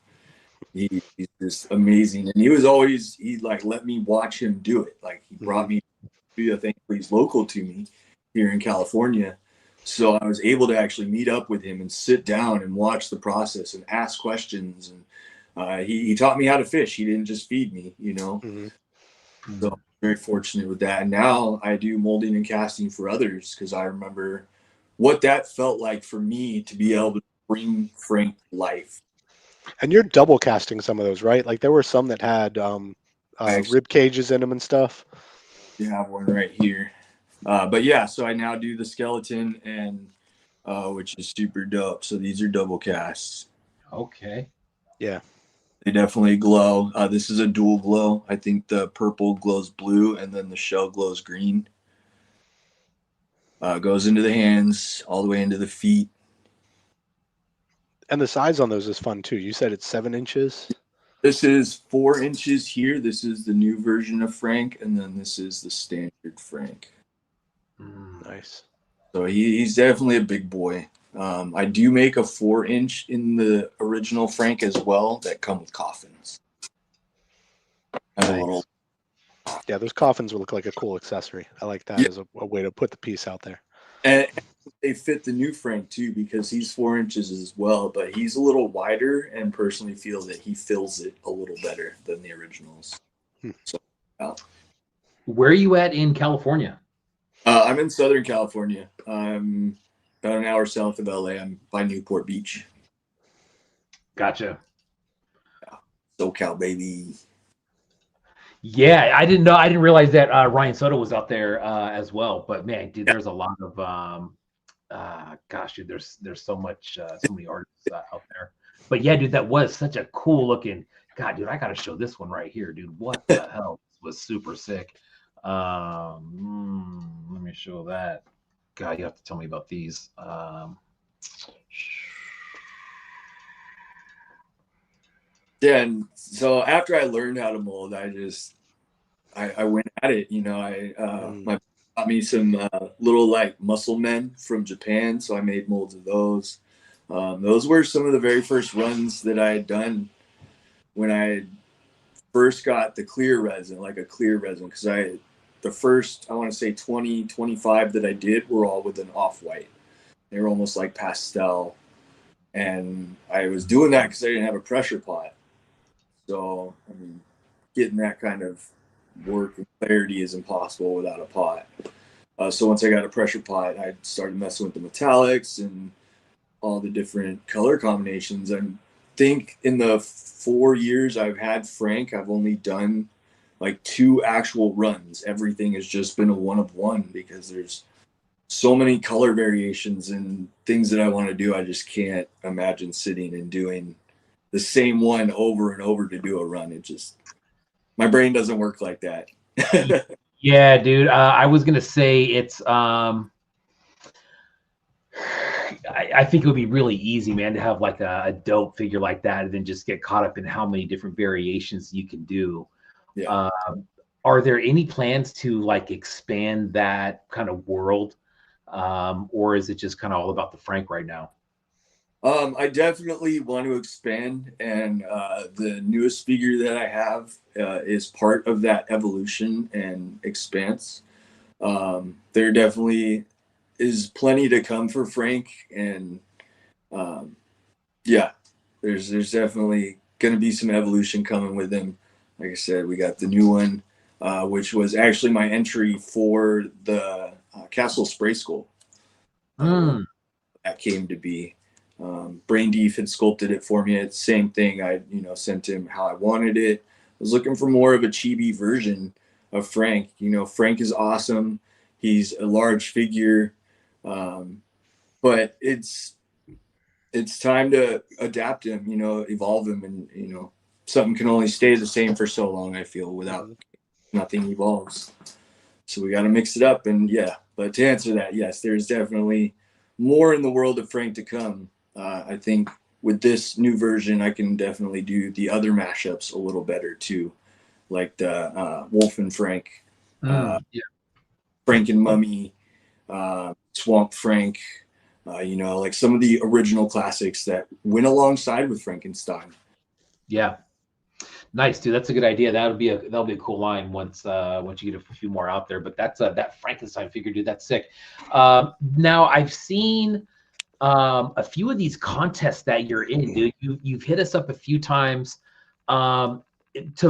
He's just amazing, and he like let me watch him do it. Like he brought me to, I think he's local to me here in California, so I was able to actually meet up with him and sit down and watch the process and ask questions. And he taught me how to fish. He didn't just feed me, you know. So I'm very fortunate with that. And now I do molding and casting for others because I remember what that felt like for me to be able to bring Frank to life. And you're double casting some of those, right? Like there were some that had rib cages in them and stuff. You have one right here. But yeah, so I now do the skeleton, and which is super dope. So these are double casts. Okay. Yeah. They definitely glow. This is a dual glow. I think the purple glows blue, and then the shell glows green. Goes into the hands, all the way into the feet. And the size on those is fun too. You said it's 7 inches. This is 4 inches here. This is the new version of Frank, and then this is the standard Frank. Nice. So he's definitely a big boy. I do make a 4-inch in the original Frank as well that come with coffins. Nice. Yeah, those coffins will look like a cool accessory. I like that as a way to put the piece out there. And they fit the new Frank too because he's 4 inches as well, but he's a little wider and personally feel that he fills it a little better than the originals. So, where are you at in California? I'm in Southern California. I'm about an hour south of LA. I'm by Newport Beach. Gotcha. Yeah. SoCal, baby. Yeah, I didn't know. I didn't realize that Ryan Soto was out there as well. But man, dude, there's a lot of gosh, dude, there's so much, so many artists out there. But yeah, dude, that was such a cool looking. God, dude, I gotta show this one right here, dude. What the hell? This was super sick. Let me show that. God, you have to tell me about these. Yeah, and so after I learned how to mold, I went at it. You know, my got me some little like muscle men from Japan, so I made molds of those. Those were some of the very first runs that I had done when I first got the clear resin, like a clear resin, because the first, I want to say 20, 25 that I did were all with an off-white. They were almost like pastel. And I was doing that because I didn't have a pressure pot. So, I mean, getting that kind of work and clarity is impossible without a pot. So once I got a pressure pot, I started messing with the metallics and all the different color combinations. I think in the 4 years I've had Frank, I've only done like 2 actual runs. Everything has just been a one of one because there's so many color variations and things that I want to do. I just can't imagine sitting and doing the same one over and over to do a run. It just, my brain doesn't work like that. Yeah, dude. I was gonna say it's. I think it would be really easy, man, to have like a dope figure like that, and then just get caught up in how many different variations you can do. Yeah. Are there any plans to like expand that kind of world, or is it just kind of all about the Frank right now? I definitely want to expand, and the newest figure that I have is part of that evolution and expanse. There definitely is plenty to come for Frank, and yeah, there's definitely going to be some evolution coming with him. Like I said, we got the new one, which was actually my entry for the Castle Spray School. That came to be. Brain Deef had sculpted it for me. It's the same thing. I sent him how I wanted it. I was looking for more of a chibi version of Frank. Frank is awesome. He's a large figure, but it's time to adapt him. Evolve him, and something can only stay the same for so long. I feel without nothing evolves. So we got to mix it up, and yeah. But to answer that, yes, there's definitely more in the world of Frank to come. I think with this new version, I can definitely do the other mashups a little better too, like the Wolf and Frank, Frank and Mummy, Swamp Frank, like some of the original classics that went alongside with Frankenstein. Yeah. Nice, dude. That's a good idea. That'll be a cool line once you get a few more out there. But that's that Frankenstein figure, dude. That's sick. Now I've seen a few of these contests that you're in, dude. You've hit us up a few times to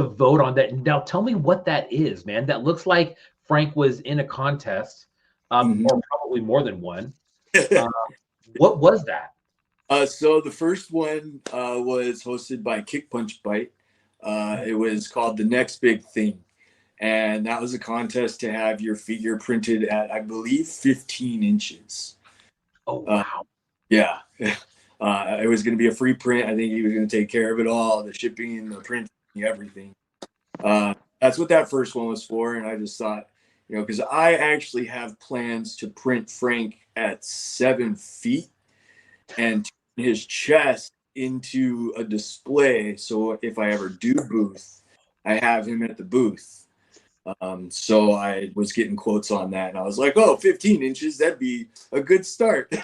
vote on that. Now tell me what that is, man. That looks like Frank was in a contest, or probably more than one. What was that? So the first one was hosted by Kick Punch Bite. It was called The Next Big Thing. And that was a contest to have your figure printed at, I believe, 15 inches. Oh, wow. Yeah. It was going to be a free print. I think he was going to take care of it all, the shipping, the printing, everything. That's what that first one was for. And I just thought, because I actually have plans to print Frank at 7 feet and turn his chest into a display. So if I ever do booth, I have him at the booth. So I was getting quotes on that, and I was like, 15 inches, that'd be a good start.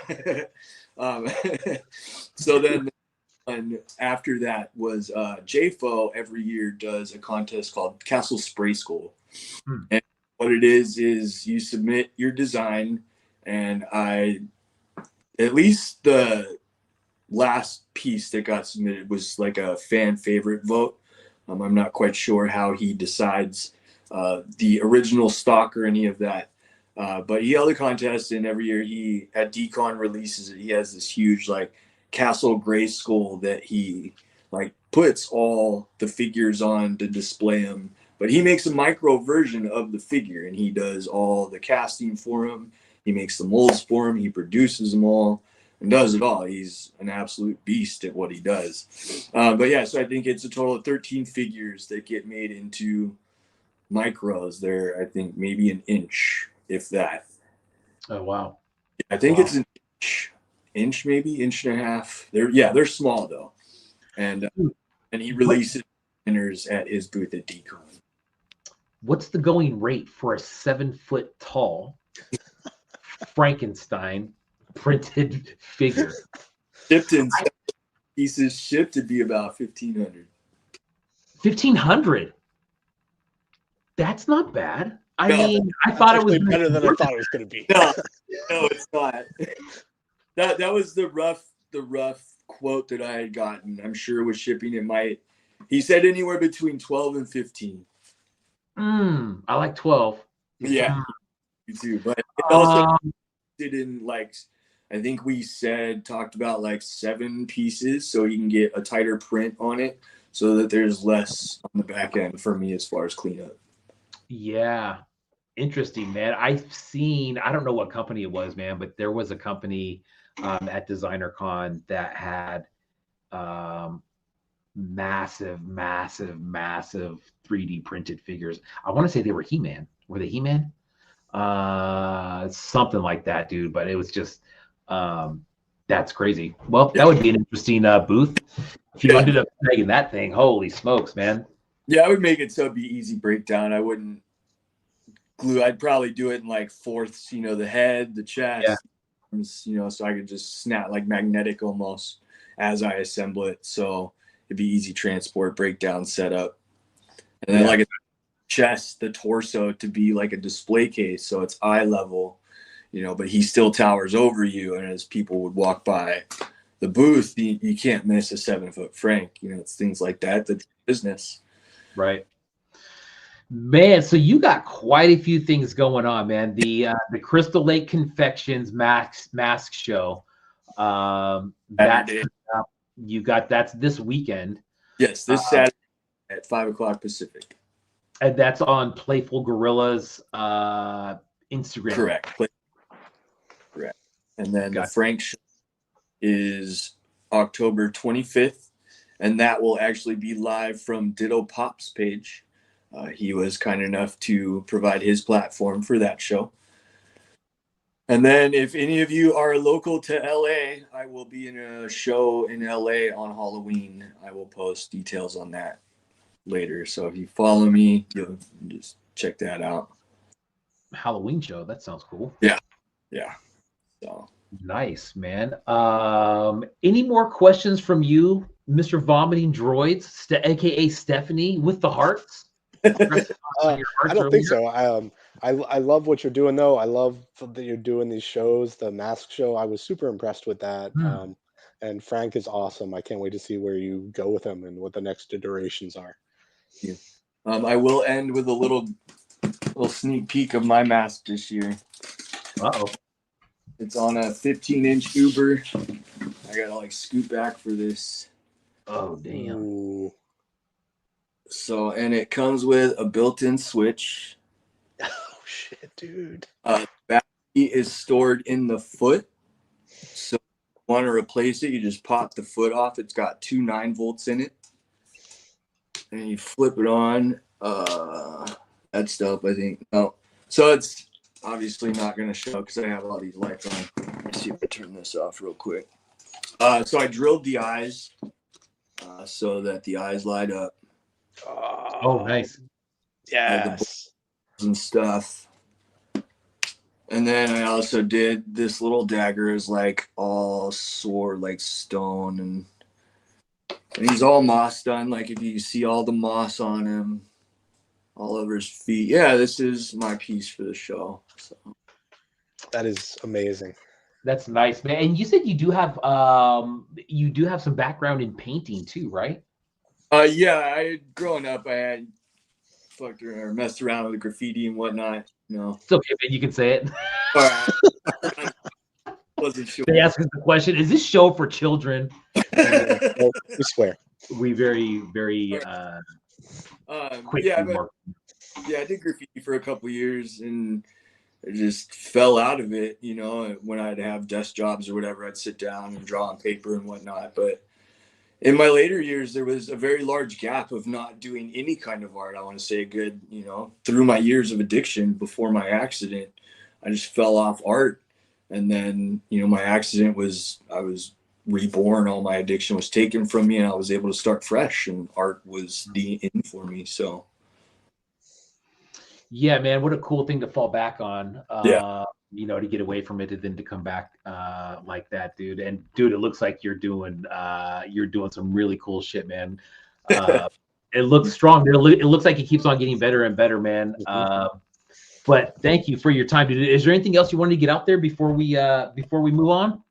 So then after that was JFO every year does a contest called Castle Spray School. And what it is you submit your design, and at least the last piece that got submitted was like a fan favorite vote. I'm not quite sure how he decides the original stock or any of that. But he held a contest, and every year he at Decon releases it. He has this huge like Castle Gray Skull that he like puts all the figures on to display them. But he makes a micro version of the figure, and he does all the casting for him. He makes the molds for him. He produces them all and does it all. He's an absolute beast at what he does. But yeah, so I think it's a total of 13 figures that get made into micros. They're, I think, maybe an inch, if that. Oh, wow. I think it's an inch, maybe inch and a half. They're small though. And he releases winners at his booth at Decon. What's the going rate for a 7 foot tall Frankenstein printed figure? Shipped in pieces shipped to be about 1,500. 1,500. That's not bad. I mean, I thought it was better than I thought it was going to be. No, it's not. That was the rough quote that I had gotten. I'm sure with shipping it might. He said anywhere between 12 and 15. I like 12. Yeah, me too. But it also did in like, I think we talked about like 7 pieces, so you can get a tighter print on it, so that there's less on the back end for me as far as cleanup. Yeah, interesting, man. I've seen, I don't know what company it was, man, but there was a company at Designer Con that had massive 3D printed figures. I want to say they were He-Man. Were they He-Man? Something like that, dude. But it was just that's crazy. Well, that would be an interesting booth if you ended up making that thing. Holy smokes, man. Yeah, I would make it so it'd be easy breakdown. I wouldn't glue. I'd probably do it in like fourths, the head, the chest, so I could just snap like magnetic almost as I assemble it. So it'd be easy transport, breakdown, setup. And then like a chest, the torso to be like a display case. So it's eye level, but he still towers over you. And as people would walk by the booth, you can't miss a 7 foot Frank. It's things like that. That's business. Right. Man, so you got quite a few things going on, man. The Crystal Lake Confections mask show. That's this weekend. Yes, this Saturday at 5 o'clock Pacific. And that's on Playful Gorillas Instagram. Correct. And then the Frank show is October 25th, and that will actually be live from Ditto Pop's page. He was kind enough to provide his platform for that show. And then if any of you are local to LA, I will be in a show in LA on Halloween. I will post details on that later. So if you follow me, you'll just check that out. Halloween show. That sounds cool. Yeah. So Nice, man. Any more questions from you, Mr. Vomiting Droids, aka Stephanie with the hearts? Pressing on your I hearts don't think earlier. so. I love what you're doing though. I love that you're doing these shows. The mask show, I was super impressed with that. Hmm. And Frank is awesome. I can't wait to see where you go with him and what the next iterations are. Yeah. I will end with a little sneak peek of my mask this year. Uh-oh. It's on a 15-inch Uber. I gotta like scoot back for this. Oh, damn. Ooh. So, and it comes with a built-in switch. Oh shit, dude. The battery is stored in the foot. So, if you want to replace it, you just pop the foot off. It's got two 9 volts in it, and you flip it on. That stuff, I think. No, so it's obviously not going to show because I have all these lights on. Let me see if I turn this off real quick. So I drilled the eyes so that the eyes light up. Oh, nice. Yes. And stuff. And then I also did this little dagger is like all sword, like stone, and he's all moss done. Like if you see all the moss on him, all over his feet. Yeah, this is my piece for the show. So. That is amazing. That's nice, man. And you said you do have some background in painting too, right? Yeah, growing up I had fucked or messed around with graffiti and whatnot. No. It's okay, man. You can say it. All right. Wasn't sure. They ask us the question: is this show for children? Well, we swear. We very quick yeah, humor. I did graffiti for a couple years and I just fell out of it. You know, when I'd have desk jobs or whatever, I'd sit down and draw on paper and whatnot. But in my later years, there was a very large gap of not doing any kind of art. I want to say a good, through my years of addiction before my accident, I just fell off art. And then, my accident was, I was reborn. All my addiction was taken from me and I was able to start fresh and art was the in for me. So. Yeah, man, what a cool thing to fall back on. Yeah. To get away from it and then to come back like that, dude. And dude, it looks like you're doing some really cool shit, man. It looks strong. It looks like it keeps on getting better and better, man. But thank you for your time, dude. Is there anything else you wanted to get out there before we move on?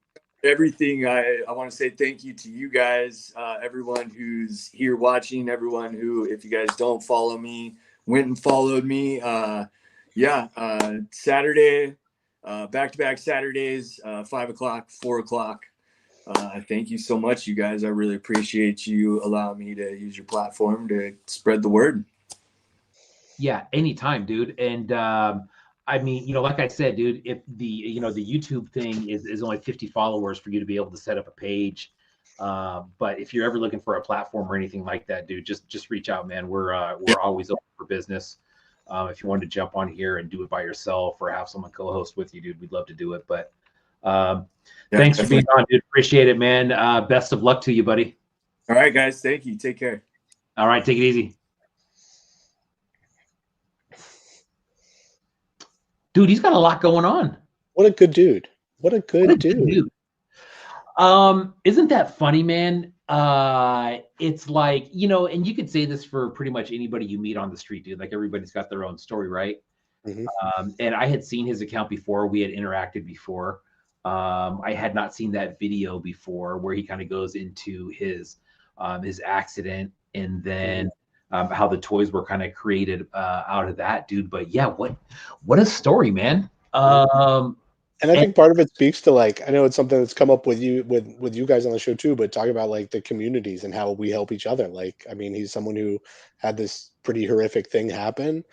Everything. I want to say thank you to you guys, everyone who's here watching, everyone who, if you guys don't follow me, went and followed me. Saturday, back-to-back Saturdays, 5 o'clock, 4 o'clock. Thank you so much, you guys. I really appreciate you allowing me to use your platform to spread the word. Yeah, anytime, dude. And I mean, like I said, dude, if the YouTube thing is only 50 followers for you to be able to set up a page. But if you're ever looking for a platform or anything like that, dude, just reach out, man. We're always open for business. If you wanted to jump on here and do it by yourself or have someone co-host with you, dude, we'd love to do it. But thanks for being on, dude. Appreciate it, man. Best of luck to you, buddy. All right, guys. Thank you. Take care. All right, take it easy. Dude, he's got a lot going on. What a good dude. What a good dude. Isn't that funny, man? It's like, and you could say this for pretty much anybody you meet on the street, dude. Like everybody's got their own story, right? And I had seen his account before. We had interacted before. I had not seen that video before where he kind of goes into his accident and then how the toys were kind of created out of that, dude. But yeah, what a story, man. And I think part of it speaks to, like, I know it's something that's come up with you guys on the show too, but talk about like the communities and how we help each other. Like, I mean, he's someone who had this pretty horrific thing happen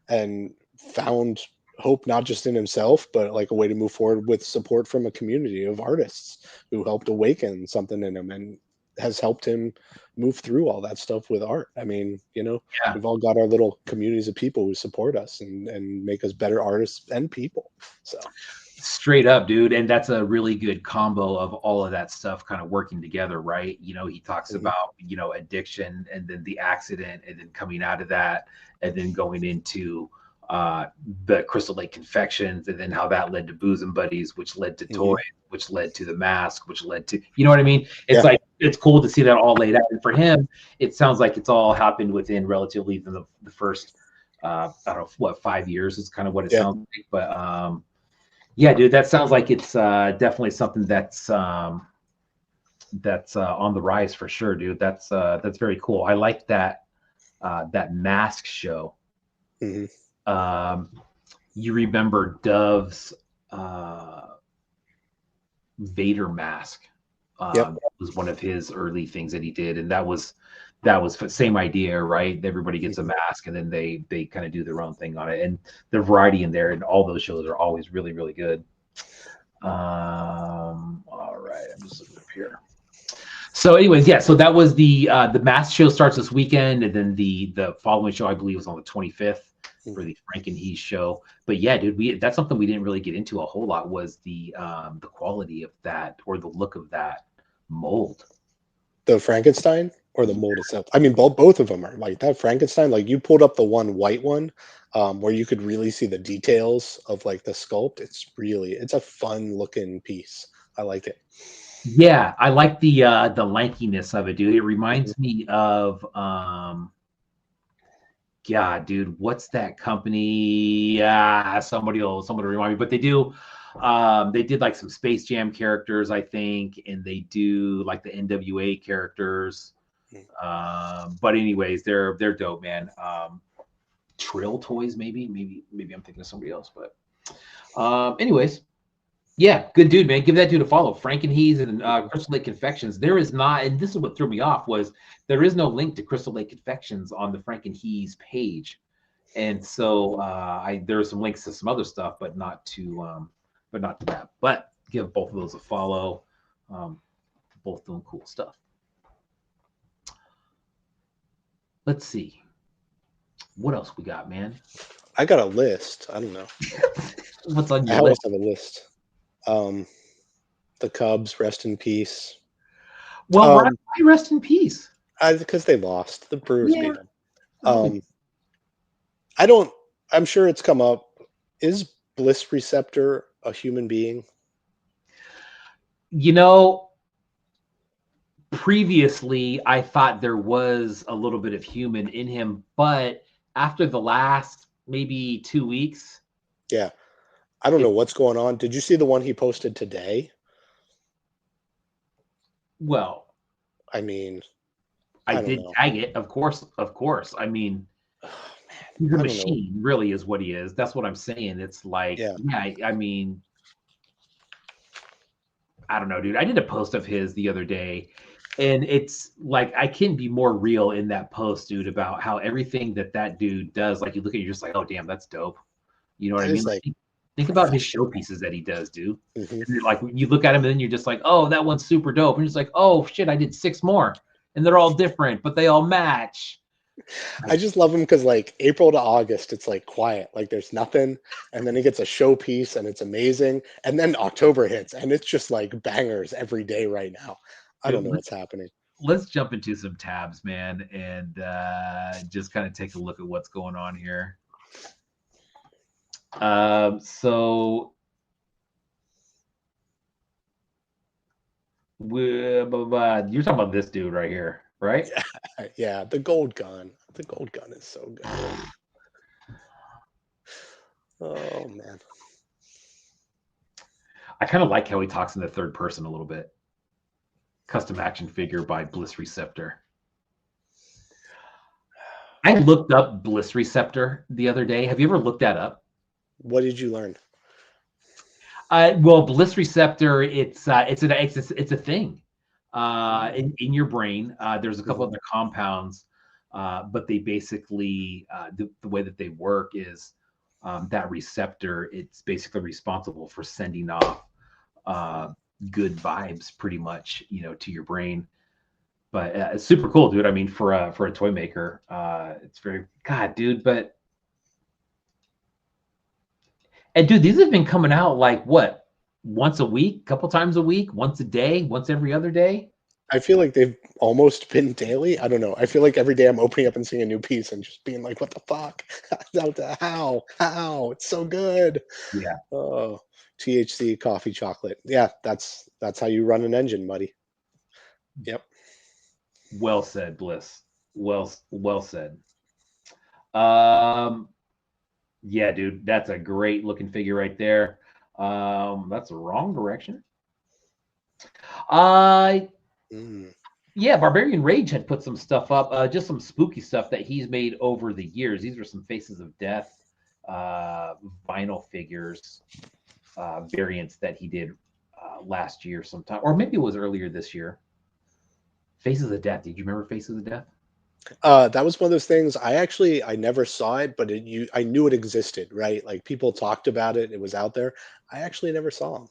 and found hope not just in himself, but like a way to move forward with support from a community of artists who helped awaken something in him and has helped him move through all that stuff with art. I mean, we've all got our little communities of people who support us and make us better artists and people. So straight up, dude. And that's a really good combo of all of that stuff kind of working together, right? He talks about, addiction and then the accident and then coming out of that and then going into the Crystal Lake Confections, and then how that led to Booze and Buddies, which led to Toys, which led to the mask, which led to, you know what I mean? It's like, it's cool to see that all laid out. And for him, it sounds like it's all happened within relatively the first, I don't know, what, 5 years is kind of what it sounds like. But yeah, dude, that sounds like it's definitely something that's on the rise for sure, dude. That's very cool. I like that mask show. You remember Dove's Vader mask? That was one of his early things that he did, and that was the same idea, right? Everybody gets a mask, and then they kind of do their own thing on it, and the variety in there, and all those shows are always really, really good. All right, I'm just looking up here. So, anyways, yeah. So that was the mask show starts this weekend, and then the following show I believe was on the 25th for the Frankenheez show. But yeah, dude, that's something we didn't really get into a whole lot, was the quality of that, or the look of that mold. The Frankenstein or the mold itself? I mean, both of them are like that. Frankenstein, like you pulled up the one white one, where you could really see the details of like the sculpt. It's a fun looking piece. I like it. Yeah, I like the lankiness of it, dude. It reminds me of God, dude, what's that company? Somebody remind me. But they did like some Space Jam characters, I think, and they do like the NWA characters. But anyways, they're dope, man. Trill Toys, maybe I'm thinking of somebody else, but anyways. Yeah, good dude, man. Give that dude a follow. Frankenheez and Crystal Lake Confections. There is not, and this is what threw me off, was there is no link to Crystal Lake Confections on the Frankenheez page, and so there are some links to some other stuff, but not to that. But give both of those a follow. Both doing cool stuff. Let's see, what else we got, man. I got a list. I don't know. What's on your I list? always have a list. The Cubs, rest in peace. Well, why rest in peace? Because they lost. The Brewers beat them. I'm sure it's come up. Is Bliss Receptor a human being? You know, previously I thought there was a little bit of human in him, but after the last maybe 2 weeks. Yeah. I don't know what's going on. Did you see the one he posted today? Well, I mean, I did tag it, of course. I mean, he's a machine, really, is what he is. That's what I'm saying. It's like, I mean, I don't know, dude. I did a post of his the other day, and it's like, I couldn't be more real in that post, dude, about how everything that dude does, like, you look at it, you're just like, oh, damn, that's dope. You know what I mean? Like, think about his showpieces that he does, dude. Like, you look at him and then you're just like, oh, that one's super dope. And you're just like, oh shit, I did 6 more, and they're all different, but they all match. I just love him because like April to August, it's like quiet, like there's nothing, and then he gets a showpiece and it's amazing, and then October hits and it's just like bangers every day right now. I don't know what's happening. Let's jump into some tabs, man, and just kind of take a look at what's going on here. So you're talking about this dude right here, right? Yeah, the gold gun. The gold gun is so good. Oh man, I kind of like how he talks in the third person a little bit. Custom action figure by Bliss Receptor. I looked up Bliss Receptor the other day. Have you ever looked that up? What did you learn? Well, Bliss Receptor, it's a thing in your brain. There's a couple other compounds, but they basically the way that they work is that receptor. It's basically responsible for sending off good vibes, pretty much, to your brain. But it's super cool, dude. I mean, for a toy maker, it's very dude. But and dude, these have been coming out like what, once a week, couple times a week, once a day, once every other day. I feel like they've almost been daily. I don't know. I feel like every day I'm opening up and seeing a new piece and just being like, "What the fuck? How? How? It's so good." Yeah. Oh, THC coffee chocolate. Yeah, that's how you run an engine, buddy. Yep. Well said, Bliss. Well said. Um, yeah, dude, that's a great looking figure right there. That's the wrong direction. Uh, Mm. yeah, Barbarian Rage had put some stuff up, just some spooky stuff that he's made over the years. These are some Faces of Death vinyl figures variants that he did last year sometime, or maybe it was earlier this year. Faces of Death. Did you remember Faces of Death? That was one of those things. I never saw it, but I knew it existed, right? Like people talked about it. It was out there. I actually never saw him.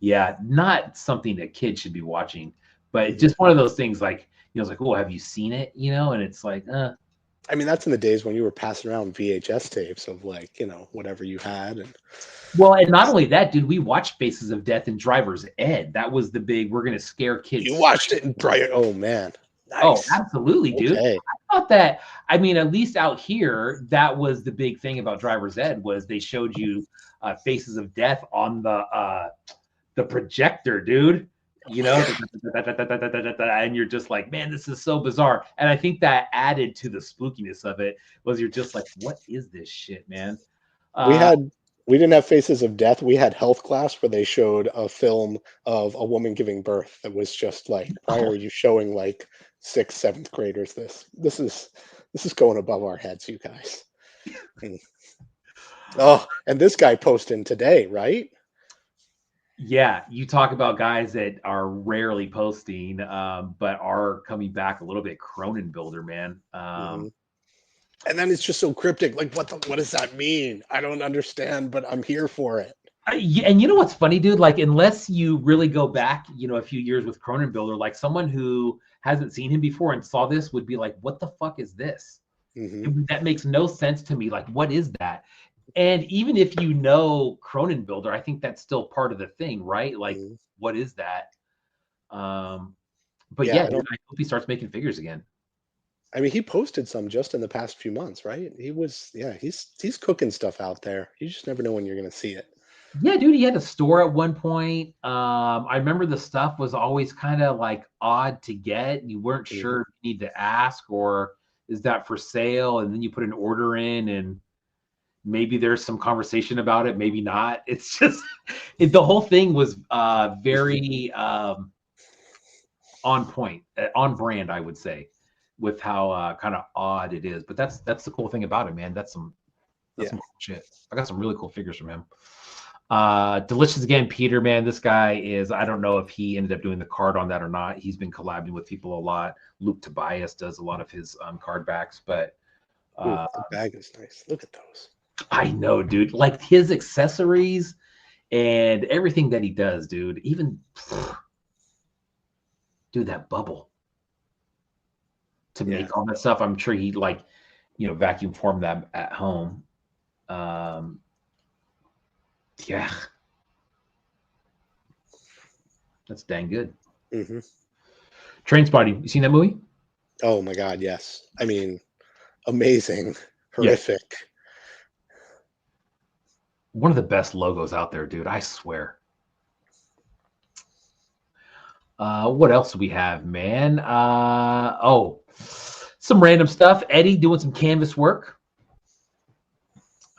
Yeah, not something that kids should be watching, but Mhm. just one of those things like, it's like, oh, have you seen it? And it's like, I mean, that's in the days when you were passing around VHS tapes of like, whatever you had. And well, and not only that, dude, we watched Faces of Death and Driver's Ed. That was the big, we're going to scare you kids. watched it in Bright. Oh man. Oh, Nice. absolutely, dude. Okay. I thought that, I mean, at least out here, that was the big thing about Driver's Ed was they showed you Faces of Death on the projector, dude. And you're just like, man, this is so bizarre. And I think that added to the spookiness of it was you're just like, what is this shit, man? We didn't have Faces of Death. We had health class where they showed a film of a woman giving birth that was just like, why are you showing like sixth, seventh graders this? This is going above our heads, you guys. Oh, and this guy posting today, right? Yeah, you talk about guys that are rarely posting, but are coming back a little bit. Cronin Builder, man. Mhm. And then it's just so cryptic. Like, what does that mean? I don't understand, but I'm here for it. And you know what's funny, dude? Like, unless you really go back, a few years with Cronin Builder, like someone who hasn't seen him before and saw this would be like, "What the fuck is this? Hmm. That makes no sense to me. Like, what is that?" And even if you know Cronin Builder, I think that's still part of the thing, right? Like, Hmm. what is that? But Yeah, yeah, I dude, don't. I hope he starts making figures again. I mean, he posted some just in the past few months, right? Yeah, he's cooking stuff out there. You just never know when you're gonna see it. Yeah, dude, he had a store at one point. I remember the stuff was always kind of like odd to get. You weren't Hmm. sure if you need to ask or is that for sale? And then you put an order in and maybe there's some conversation about it, maybe not. It's just the whole thing was very on point, on brand, I would say, with how kind of odd it is. But that's the cool thing about it, man. That's Yeah. some cool shit. I got some really cool figures from him. Delicious again, Peter, man. This guy is, I don't know if he ended up doing the card on that or not. He's been collabing with people a lot. Luke Tobias does a lot of his card backs, but Ooh, uh, the bag is nice. Look at those. I know, dude, like his accessories and everything that he does, dude, even dude, that bubble to Yeah. make all that stuff. I'm sure he like, vacuum formed that at home. Um, yeah, that's dang good. Hmm. Trainspotting, you seen that movie? Oh my God, yes. I mean, amazing, Yeah, horrific. one of the best logos out there, dude. I swear. What else do we have, man? Some random stuff. Eddie doing some canvas work.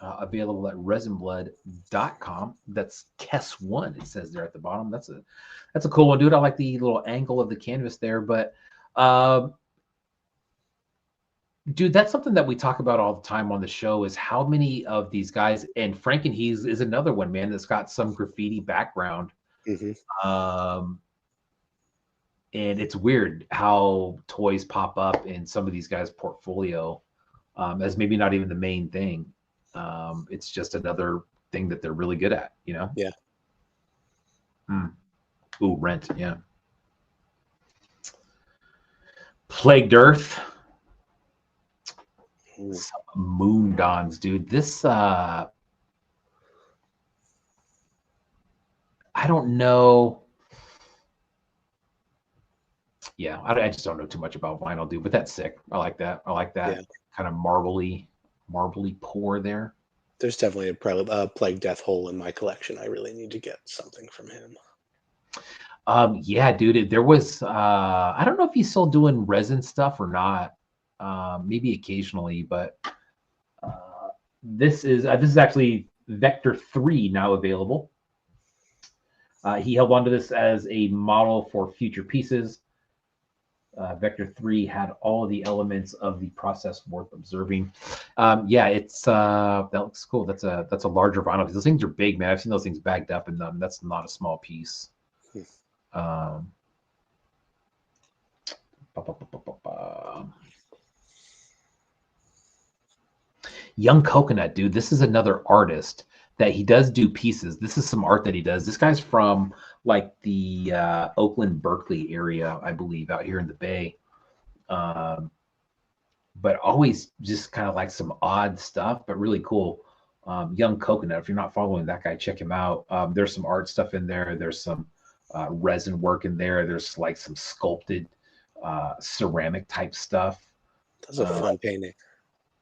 Available at resinblood.com. That's Kess1. It says there at the bottom. That's a cool one, dude. I like the little angle of the canvas there, but dude, that's something that we talk about all the time on the show is how many of these guys, and Frankenheez is another one, man, that's got some graffiti background. Hmm. Um, and it's weird how toys pop up in some of these guys' portfolio as maybe not even the main thing. It's just another thing that they're really good at, Yeah. Ooh, Rent, yeah. Plagued Earth. Ooh. Some Moon Dons, dude. This I don't know. yeah, I just don't know too much about vinyl, dude. But that's sick. I like that. I like that Yeah. kind of marbly pour there. There's definitely a Plague Death hole in my collection. I really need to get something from him. Yeah, dude. There was I don't know if he's still doing resin stuff or not. Maybe occasionally, but this is actually Vector 3 now available. He held onto this as a model for future pieces. Vector 3 had all of the elements of the process worth observing. Yeah, it's that looks cool. That's a larger vinyl because those things are big, man. I've seen those things bagged up in them. That's not a small piece. Um, Young Coconut, dude. This is another artist that he does do pieces. This is some art that he does. This guy's from like the Oakland, Berkeley area, I believe, out here in the Bay. But always just kind of like some odd stuff, but really cool. Young Coconut. If you're not following that guy, check him out. There's some art stuff in there. There's some resin work in there. There's like some sculpted ceramic type stuff. That's a fun painting.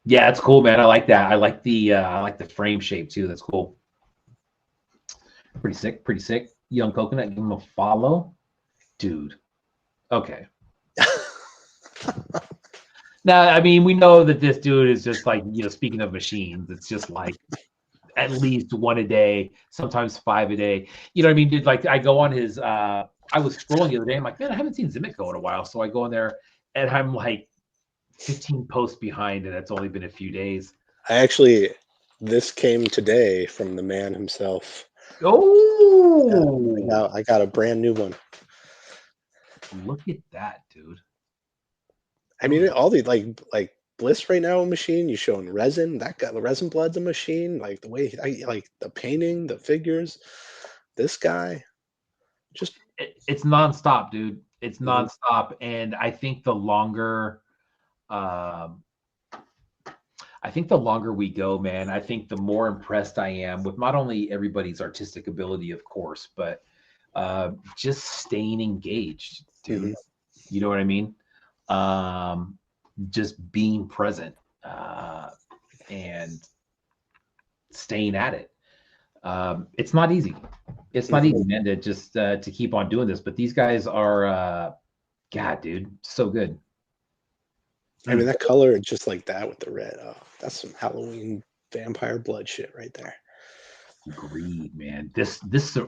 Yeah, it's cool, man. I like that. I like the frame shape too. That's cool. Pretty sick. Pretty sick. Young Coconut. Give him a follow, dude. Okay. Now, I mean, we know that this dude is just like, speaking of machines, it's just like at least one a day, sometimes 5 a day. You know what I mean, dude? Like I go on his I was scrolling the other day. I'm like, man, I haven't seen Zimico in a while. So I go in there and I'm like 15 posts behind, and it's only been a few days. This came today from the man himself. Oh, Yeah, I got a brand new one. Look at that, dude. I mean, all the like Bliss right now a machine. You showing resin. That guy, the resin blood's a machine. Like the way I like the painting, the figures. This guy, just It's nonstop, dude. It's Mhm. nonstop, and I think the longer, we go, man, I think the more impressed I am with not only everybody's artistic ability, of course, but just staying engaged, dude. Mhm. You know what I mean? Just being present and staying at it. It's not easy. It's not easy, man, to just to keep on doing this. But these guys are, God, dude, so good. I mean, that color just like that with the red. Oh, that's some Halloween vampire blood shit right there. Agreed, man. This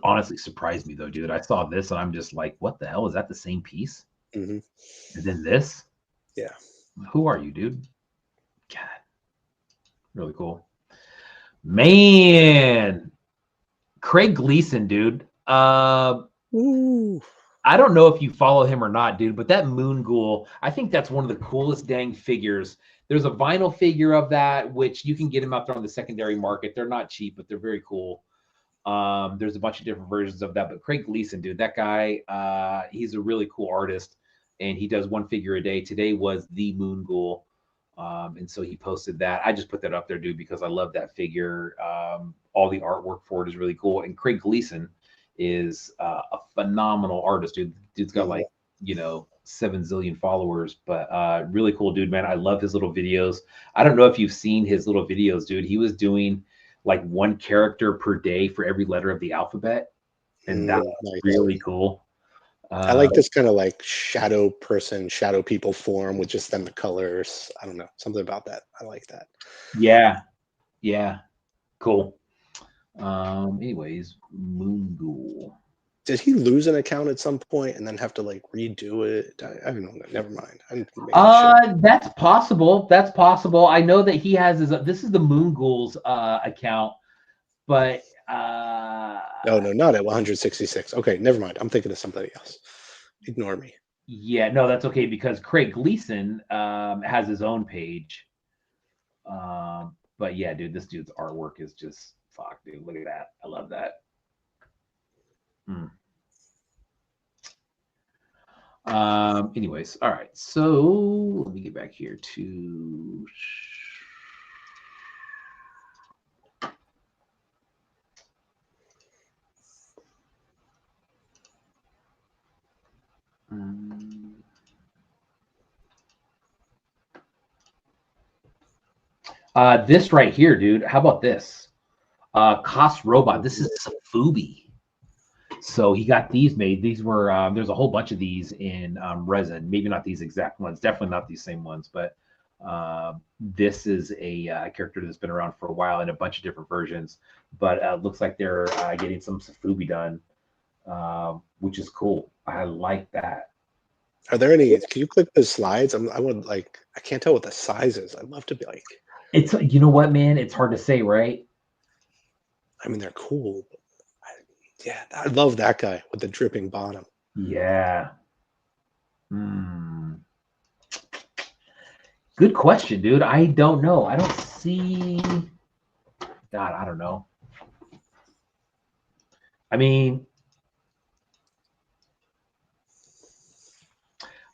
honestly surprised me though, dude. I saw this and I'm just like, what the hell? Is that the same piece? Hmm. And then this? Yeah. Who are you, dude? God, really cool. Man, Craig Gleason, dude. Ooh. I don't know if you follow him or not, dude, but that Moon Ghoul, I think that's one of the coolest dang figures. There's a vinyl figure of that, which you can get them out there on the secondary market. They're not cheap, but they're very cool. There's a bunch of different versions of that, but Craig Gleason, dude, that guy, he's a really cool artist, and he does one figure a day. Today was the Moon Ghoul, and so he posted that. I just put that up there, dude, because I love that figure. All the artwork for it is really cool, and Craig Gleason is a phenomenal artist, dude. Dude's got like 7 zillion followers, but really cool dude, man. I love his little videos. I don't know if you've seen his little videos, dude. He was doing like one character per day for every letter of the alphabet, and that was Nice. really cool. I like this kind of like shadow person, shadow people form with just them the colors. I don't know, something about that. I like that. Yeah, cool. Anyways, Moon Ghoul. Did he lose an account at some point and then have to like redo it? I don't know. Never mind. I'm making shit. That's possible. That's possible. I know that he has his. This is the Moon Ghoul's account, but No, not at 166. Okay, never mind. I'm thinking of somebody else. Ignore me. yeah, no, that's okay because Craig Gleason has his own page. But yeah, dude, this dude's artwork is just fuck, dude. Look at that. I love that. Anyways, all right. So let me get back here to This right here, dude. How about this? Cost Robot. This is Safubi. So he got these made. These were there's a whole bunch of these in resin. Maybe not these exact ones. Definitely not these same ones. But this is a character that's been around for a while in a bunch of different versions. But looks like they're getting some Safubi done, which is cool. I like that. Are there any? Can you click the slides? I would like. I can't tell what the size is. I'd love to be like. It's you know what, man. It's hard to say, right? I mean, they're cool. But yeah, I love that guy with the dripping bottom. Yeah. Good question, dude. I don't know. I don't see. God, I don't know. I mean,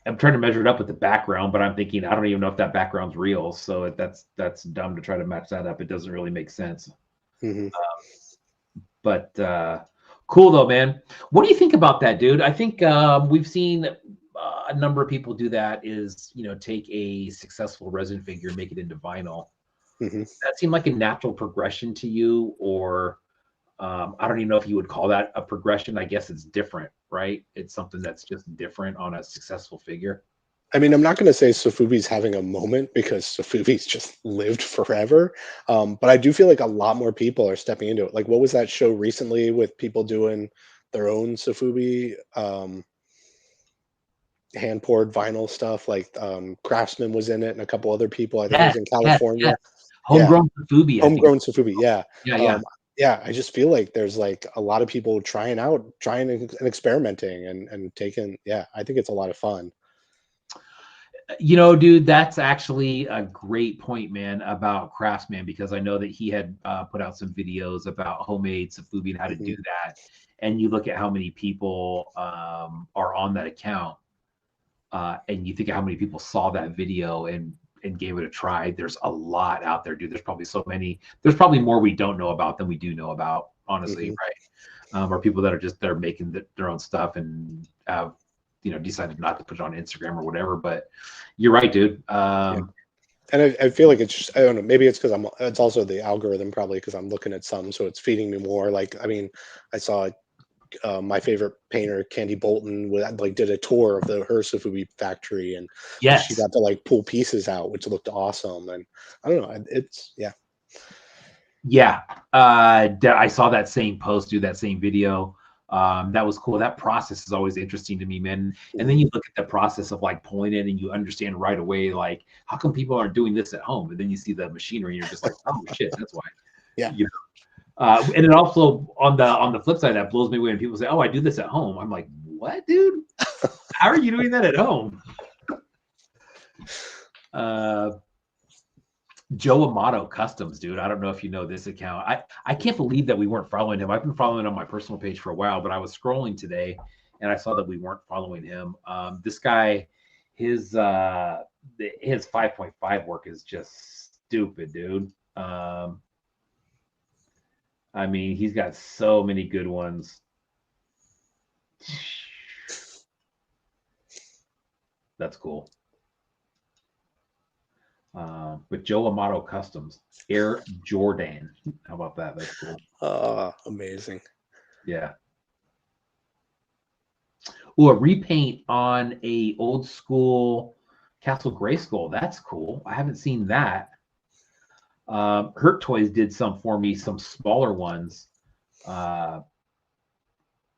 I'm trying to measure it up with the background, but I'm thinking I don't even know if that background's real. So that's dumb to try to match that up. It doesn't really make sense. Mm-hmm. But cool though, man. What do you think about that, dude? I think we've seen a number of people do that. Is take a successful resin figure, make it into vinyl. Mm-hmm. That seemed like a natural progression to you, or I don't even know if you would call that a progression. I guess it's different, right? It's something that's just different on a successful figure. I mean, I'm not going to say Safubi's having a moment because Safubi's just lived forever. But I do feel like a lot more people are stepping into it. Like, what was that show recently with people doing their own Safubi hand poured vinyl stuff? Like Craftsman was in it and a couple other people. I think it was in California. Yes. Homegrown Safubi. Homegrown Safubi. Yeah. Yeah. Yeah, I just feel like there's like a lot of people trying and experimenting and taking. Yeah, I think it's a lot of fun. Dude, that's actually a great point, man, about Craftsman, because I know that he had put out some videos about homemade Safubi and how to do that. And you look at how many people are on that account, and you think of how many people saw that video and gave it a try. There's a lot out there, dude. There's probably so many. There's probably more we don't know about than we do know about, honestly, right? Or people that are just making their own stuff and have decided not to put it on Instagram or whatever. But you're right, dude. And I feel like it's just, I don't know, maybe it's because it's also the algorithm, probably because I'm looking at some, so it's feeding me more. Like, I mean, I saw my favorite painter, Candy Bolton, did a tour of her Safubi factory, and she got to like pull pieces out, which looked awesome. And I don't know, it's I saw that same post, do that same video. That was cool. That process is always interesting to me, man. And then you look at the process of like pulling it, and you understand right away, like, how come people aren't doing this at home? And then you see the machinery, and you're just like, oh shit, that's why. Yeah. And it also on the flip side, that blows me away when people say, oh, I do this at home. I'm like, what, dude? How are you doing that at home? Joe Amato Customs, dude. I don't know if you know this account. I can't believe that we weren't following him. I've been following him on my personal page for a while, but I was scrolling today and I saw that we weren't following him. This guy, his 5.5 work is just stupid, dude. I mean, he's got so many good ones. That's cool. But Joe Amato Customs, Air Jordan. How about that? That's cool. Amazing. Yeah. Ooh, a repaint on a old school Castle Grayskull. That's cool. I haven't seen that. Hurt Toys did some for me, some smaller ones. Oh,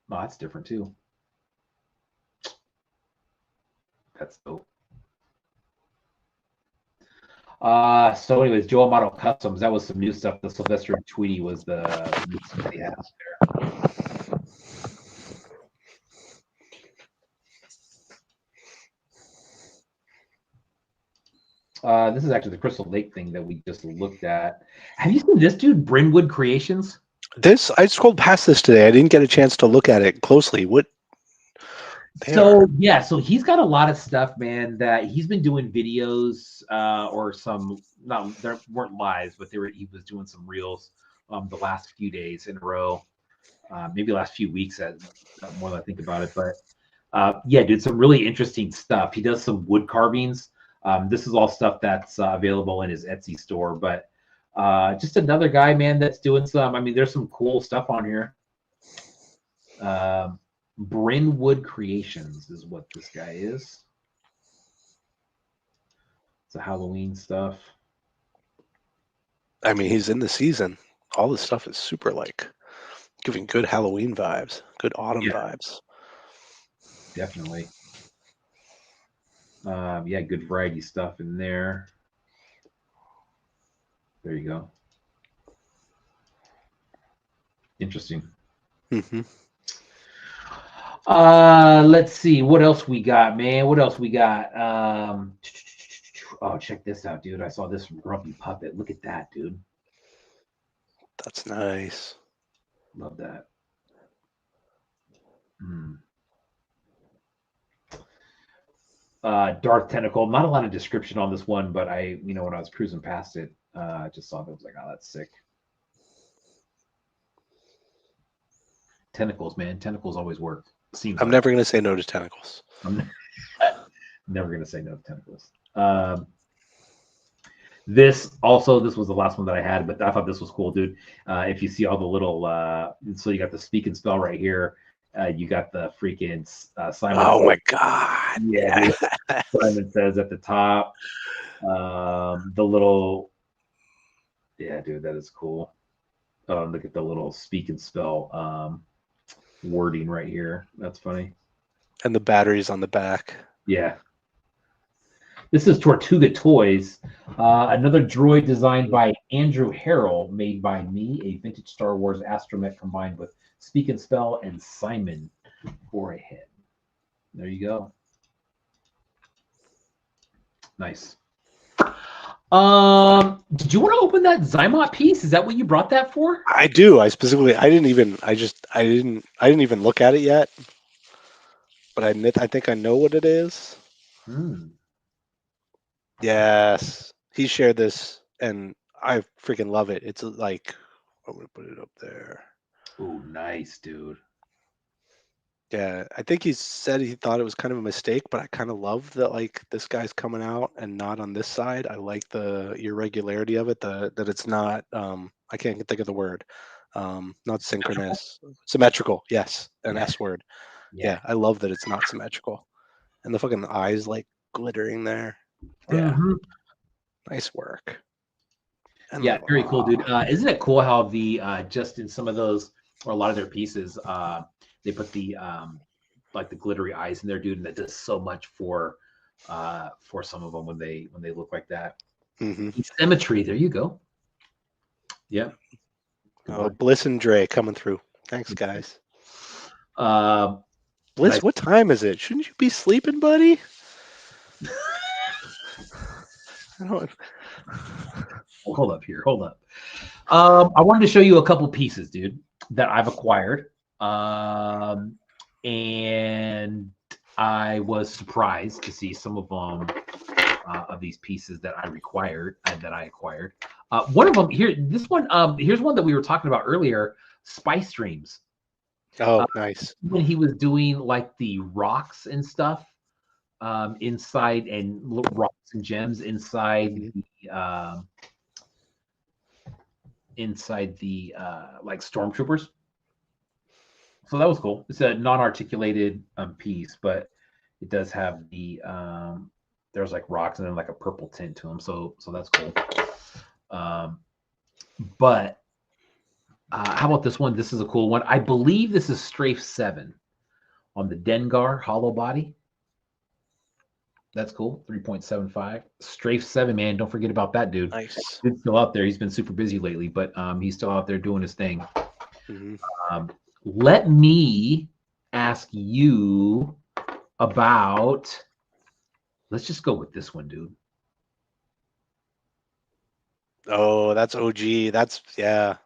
that's different too. That's dope. So anyways, Joe Amato Customs, that was some new stuff. The Sylvester and Tweety was the new stuff he has there. This is actually the Crystal Lake thing that we just looked at. Have you seen this dude, Brynwood Creations? I scrolled past this today. I didn't get a chance to look at it closely. So he's got a lot of stuff, man, that he's been doing videos or there weren't lives, but he was doing some reels the last few days in a row, maybe last few weeks more than I think about it. But dude, some really interesting stuff. He does some wood carvings. This is all stuff that's available in his Etsy store, but Just another guy, man, that's doing some. I mean, there's some cool stuff on here. Brynwood Creations is what this guy is. It's a Halloween stuff. I mean, he's in the season. All this stuff is super like giving good Halloween vibes, good autumn vibes. Definitely. Yeah, good variety stuff in there. There you go. Interesting. Mm-hmm. Let's see what else we got, man. What else we got? Oh, check this out, dude. I saw this from Grumpy Puppet. Look at that, dude. That's nice. Love that. Dark Tentacle. Not a lot of description on this one, but when I was cruising past it, I just saw it. I was like, oh, that's sick. Tentacles, man. Tentacles always work. Seems. I'm never gonna say no to tentacles. I'm never gonna say no to tentacles. This was the last one that I had, but I thought this was cool, dude. If you see all the little, so you got the speak and spell right here. You got the freaking Simon. Oh my god! Yeah, Simon says at the top. The little, yeah, dude, that is cool. Look at the little speak and spell wording right here. That's funny. And the batteries on the back. Yeah. This is Tortuga Toys, another droid designed by Andrew Harrell, made by me, a vintage Star Wars astromech combined with Speak and Spell and Simon for a head. There you go. Nice. Did you want to open that Zymot piece? Is that what you brought that for? I do. I didn't even look at it yet. But I think I know what it is. Yes. He shared this and I freaking love it. It's like, I'm gonna put it up there. Oh, nice, dude. Yeah, I think he said he thought it was kind of a mistake, but I kind of love that like this guy's coming out and not on this side. I like the irregularity of it, that it's not I can't think of the word. Not synchronous. Symmetrical, yes. An S word. Yeah, I love that it's not symmetrical. And the fucking eyes like glittering there. Yeah. Nice work. And yeah, very cool, dude. Isn't it cool how the just in some of those or a lot of their pieces, they put the like the glittery eyes in there, dude, and that does so much for some of them when they look like that. Symmetry, there you go. Yeah. Bliss and Dre coming through. Thanks, guys. Bliss, nice. What time is it? Shouldn't you be sleeping, buddy? Hold up here. Hold up. I wanted to show you a couple pieces, dude, that I've acquired. And I was surprised to see some of them of these pieces that I acquired. One of them here, this one, here's one that we were talking about earlier, Spice Dreams. Oh, nice. When he was doing like the rocks and stuff inside, and rocks and gems inside the like stormtroopers. So that was cool. It's a non-articulated piece, but it does have the there's like rocks and then like a purple tint to them. So that's cool. But how about this one? This is a cool one. I believe this is Strafe 7 on the Dengar hollow body. That's cool. 3.75. Strafe 7, man. Don't forget about that dude. Nice. He's still out there. He's been super busy lately, but he's still out there doing his thing. Let me ask you about, let's just go with this one, dude. Oh, that's OG. That's, yeah.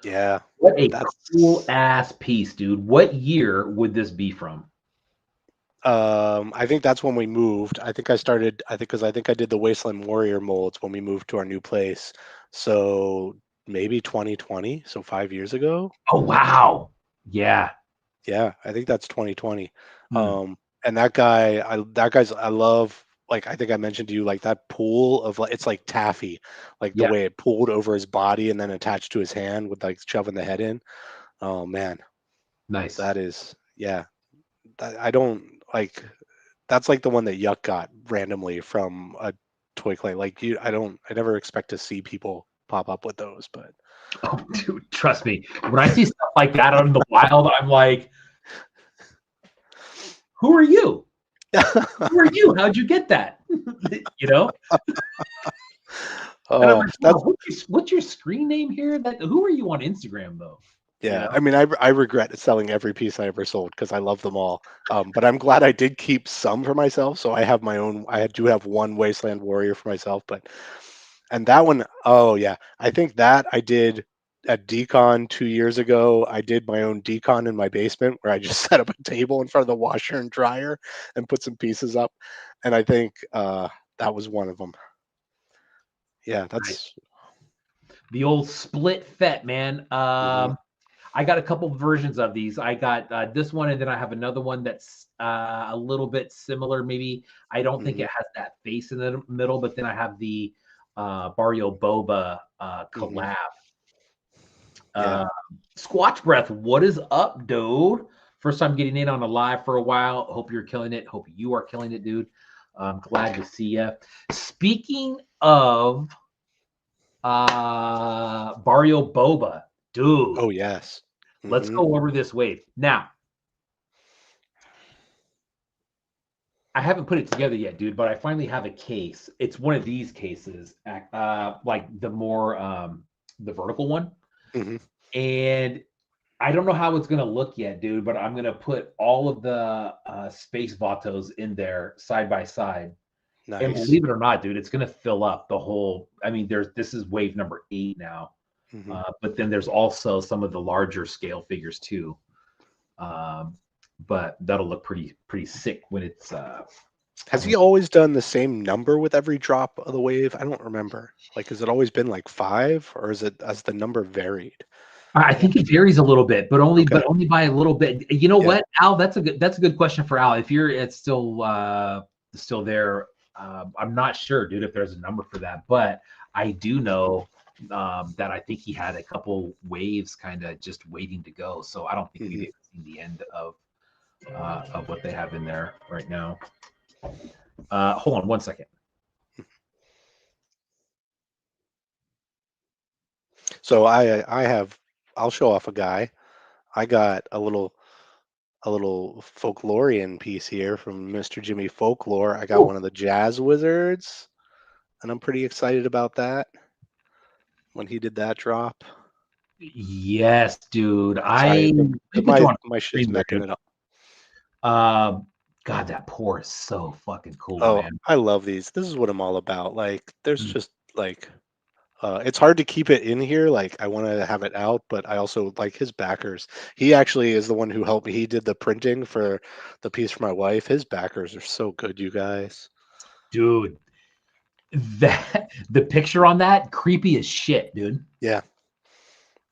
Yeah. What a cool ass piece, dude. What year would this be from? I think that's when we moved. I think I did the Wasteland Warrior molds when we moved to our new place. So maybe 2020, so 5 years ago. Oh wow. Yeah. Yeah, I think that's 2020. And that guy, I love like I think I mentioned to you, like that pool of like it's like taffy, like the Yeah, way it pulled over his body and then attached to his hand with like shoving the head in. Oh man, nice. that is yeah. I don't like that's like the one that Yuck got randomly from a toy clay. Like I never expect to see people pop up with those, but Oh, dude, trust me. When I see stuff like that out in the wild, I'm like, who are you? Who are you? How'd you get that? You know? And I'm oh, like, that's wow, what's your screen name here? That who are you on Instagram though? You yeah. know? I mean, I regret selling every piece I ever sold because I love them all. But I'm glad I did keep some for myself. So I have my own. I do have one Wasteland Warrior for myself, but and that one, oh yeah, I think that I did at Decon 2 years ago. I did my own Decon in my basement where I just set up a table in front of the washer and dryer and put some pieces up, and I think that was one of them. Yeah, Right. that's. The old split fet, man. Mhm, I got a couple versions of these. I got this one, and then I have another one that's a little bit similar. Maybe I don't think mhm, it has that face in the middle, but then I have the Barrio Boba mhm. collab. Yeah. Uh, Squatch Breath, what is up, dude? First time getting in on a live for a while. Hope you're killing it. Hope you are killing it, dude. I'm glad to see you. Speaking of Barrio Boba, dude, Oh yes. let's Mhm, go over this wave. Now, I haven't put it together yet, dude, but I finally have a case. It's one of these cases, like the more the vertical one. mhm. And I don't know how it's gonna look yet, dude, but I'm gonna put all of the space Vatos in there side by side. And Nice. believe it or not, dude, it's gonna fill up the whole. I mean, this is wave number 8 now. Mhm. But then there's also some of the larger scale figures too. Um, but that'll look pretty sick when it's Has he always done the same number with every drop of the wave? I don't remember. Like, has it always been like 5, or is it has the number varied? I I think it actually varies a little bit, but only okay. by a little bit. You know Yeah. what, Al? That's a good question for Al. If you're it's still there, I'm not sure, dude, if there's a number for that, but I do know that I think he had a couple waves kind of just waiting to go. So I don't think we've Mhm. even seen the end of what they have in there right now. Hold on one second. So I'll show off a guy. I got a little folklorian piece here from Mr. Jimmy Folklore. I got Oh, one of the Jazz Wizards, and I'm pretty excited about that when he did that drop. yes, dude. Sorry, I put you on my shit's screen there, messing dude. it up. God, that pour is so fucking cool, Oh, man. I love these. This is what I'm all about. Like, there's Mm. just like it's hard to keep it in here. Like, I want to have it out, but I also like his backers. He actually is the one who helped me. He did the printing for the piece for my wife. His backers are so good, you guys. Dude, that the picture on that creepy as shit, dude. Yeah,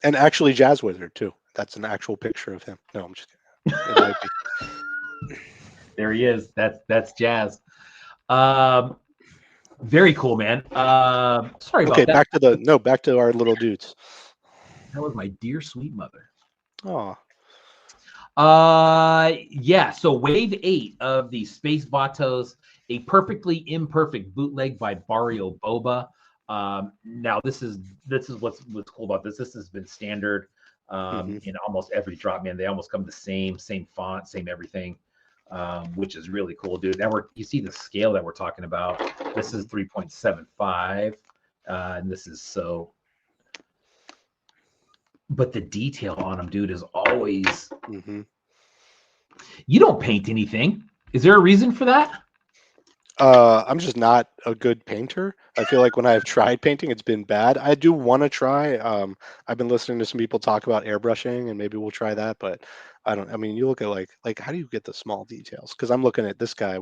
and actually, Jazz Wizard too. That's an actual picture of him. No, I'm just kidding. It might be. There he is. That's Jazz. Um, very cool, man. Sorry Okay, about that. back to our little dudes. That was my dear sweet mother. Oh, Yeah. So wave 8 of the Space Vatos, a perfectly imperfect bootleg by Barrio Boba. Now this is what's cool about this. This has been standard hmm in almost every drop, man. They almost come the same font, same everything, which is really cool, dude. Now you see the scale that we're talking about. This is 3.75, and this is so. But the detail on them, dude, is always. hmm You don't paint anything. Is there a reason for that? I'm just not a good painter. I feel like when I've tried painting, it's been bad. I do want to try. I've been listening to some people talk about airbrushing, and maybe we'll try that. But I don't. I mean, you look at like how do you get the small details? Because I'm looking at this guy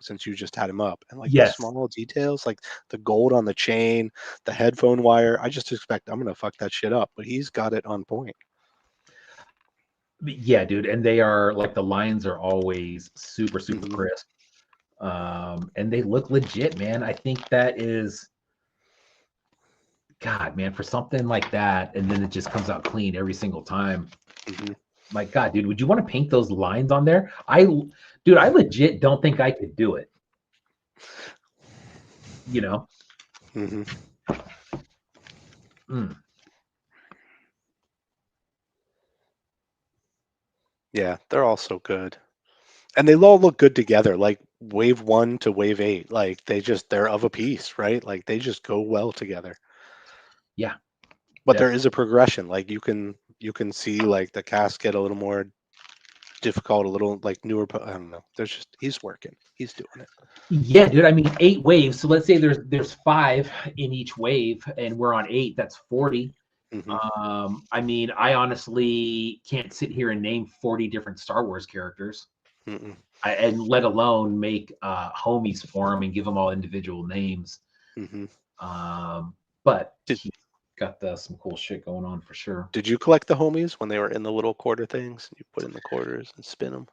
since you just had him up, and like the Yes. small details, like the gold on the chain, the headphone wire. I just expect I'm gonna fuck that shit up, but he's got it on point. Yeah, dude. And they are like the lines are always super hmm crisp. And they look legit, man. I think that is, God, man, for something like that, and then it just comes out clean every single time. Mhm. My God, dude, would you want to paint those lines on there? Dude, I legit don't think I could do it. You know? Mhm. Mm. Yeah, they're all so good. And they all look good together, like wave 1 to wave 8. Like they're of a piece, right? Like they just go well together. Yeah, But there definitely. is a progression. Like you can see like the cast get a little more difficult, a little like newer. I don't know. There's just he's working. He's doing it. Yeah, dude. I mean, 8 waves. So let's say there's 5 in each wave, and we're on 8. That's 40. Hmm. I mean, I honestly can't sit here and name 40 different Star Wars characters, Mm-mm. and let alone make homies for them and give them all individual names. Hmm. But Did he got some cool shit going on for sure. Did you collect the homies when they were in the little quarter things? You put in the quarters and spin them.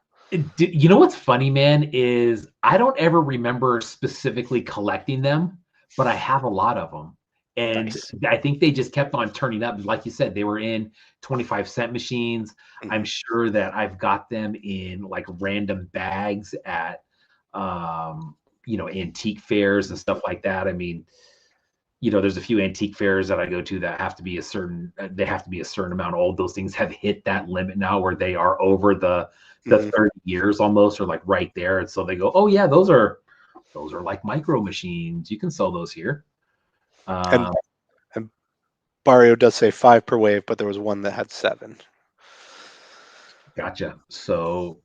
You know what's funny, man, is I don't ever remember specifically collecting them, but I have a lot of them. And Nice. I think they just kept on turning up. Like you said, they were in 25-cent machines. I'm Hmm. sure that I've got them in like random bags at, antique fairs and stuff like that. I mean, there's a few antique fairs that I go to that have to be they have to be a certain amount old. Those things have hit that limit now where they are over the Hmm. 30 years almost, or like right there. And so they go, oh yeah, those are like micro machines. You can sell those here. And Um, and Barrio does say 5 per wave, but there was one that had 7. gotcha. So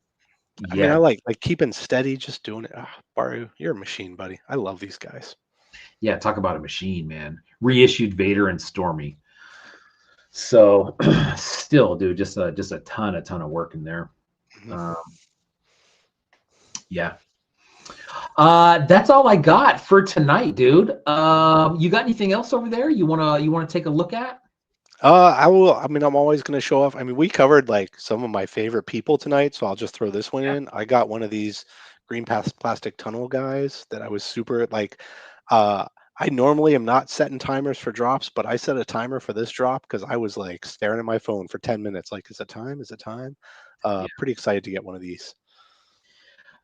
I mean, yeah, I like keeping steady, just doing it. Barrio, you're a machine, buddy. I love these guys. yeah, talk about a machine, man. Reissued Vader and Stormy. So still, dude, just a ton of work in there. Mhm. Um, yeah. That's all I got for tonight, dude. You got anything else over there you wanna take a look at? I will. I mean, I'm always going to show off. I mean, we covered like some of my favorite people tonight, so I'll just throw this one Yeah, in. I got one of these green plastic tunnel guys that I was super like. Uh, I normally am not setting timers for drops, but I set a timer for this drop because I was like staring at my phone for 10 minutes. Like, is it time? Is it time? yeah. Pretty excited to get one of these.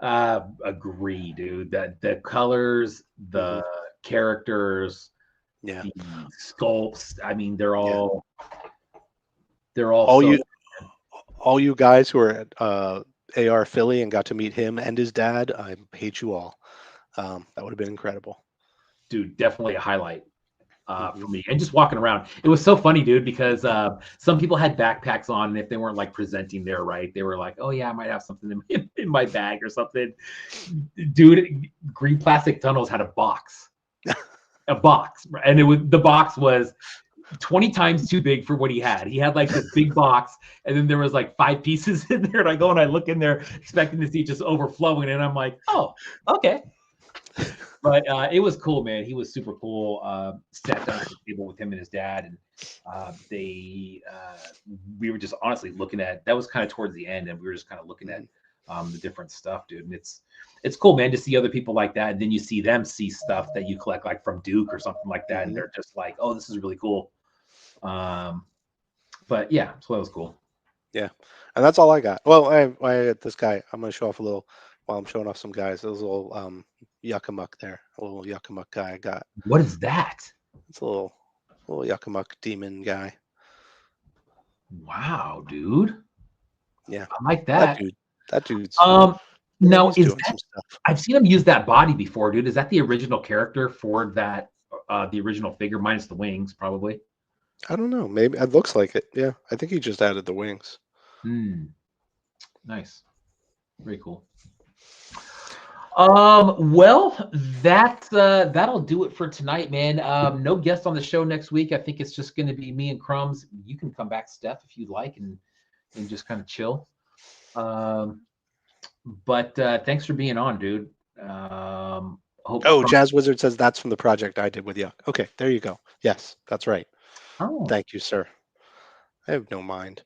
Agree, dude. That the colors, Hmm. the characters, Yeah, the sculpts. I mean, they're yeah. all All so. you, all you guys who are at AR Philly and got to meet him and his dad, I hate you all. That would have been incredible. Dude, definitely a highlight Hmm. for me. And just walking around, it was so funny, dude, because some people had backpacks on, and if they weren't like presenting there right, they were like, "Oh yeah, I might have something in my bag or something." Dude, Green Plastic Tunnels had a box, and the box was 20 times too big for what he had. He had like this big box, and then there was like 5 pieces in there. And I go and I look in there expecting to see just overflowing, and I'm like, oh, okay. But it was cool, man. He was super cool. Sat down at the table with him and his dad, and we were just honestly looking at. That was kind of towards the end, and we were just kind of looking at Hmm. the different stuff, dude. And it's cool, man, to see other people like that, and then you see them see stuff that you collect, like from Duke or something like that, and Hmm. they're just like, oh, this is really cool. Um, but yeah, so that was cool. Yeah, and that's all I got. Well, I got this guy. I'm gonna show off a little while I'm showing off some guys. There's a little yuckamuck there, a little yuckamuck guy I got. What is that? It's a little yuckamuck demon guy. Wow, dude. Yeah, I like that that. dude. That dude's Um, now he's is doing some stuff. I've seen him use that body before, dude. Is that the original character for that the original figure minus the wings, probably? I don't know. Maybe it looks like it. Yeah, I think he just added the wings. Hmm. Nice. Very cool. Well, that'll do it for tonight, man. No guest on the show next week. I think it's just gonna be me and Crumbs. You can come back, Steph, if you'd like, and just kind of chill. Um, but thanks for being on, dude. Hope Oh, Crumb. Jazz Wizard says that's from the project I did with Yuck. Okay, there you go. Yes, that's right. Oh, Thank you, sir. I have no mind.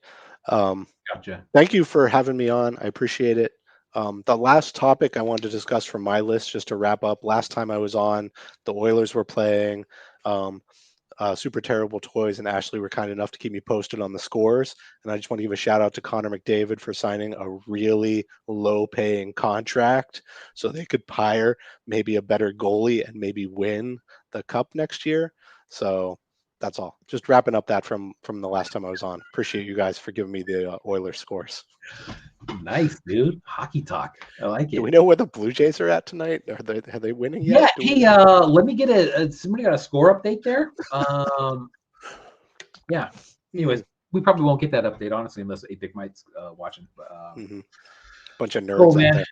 Um, gotcha. Thank you for having me on. I appreciate it. The last topic I wanted to discuss from my list, just to wrap up, last time I was on, the Oilers were playing. Super Terrible Toys and Ashley were kind enough to keep me posted on the scores. And I just want to give a shout out to Connor McDavid for signing a really low paying contract so they could hire maybe a better goalie and maybe win the cup next year. So that's all. Just wrapping up that from the last time I was on. Appreciate you guys for giving me the Oilers scores. Nice, dude. Hockey talk. I like it. Do we know where the Blue Jays are at tonight? Are they winning Yeah. yet? Hey, let me get somebody got a score update there. Yeah. Anyways, we probably won't get that update, honestly, unless Apic Mike's watching. But, bunch of nerds cool, out man. there.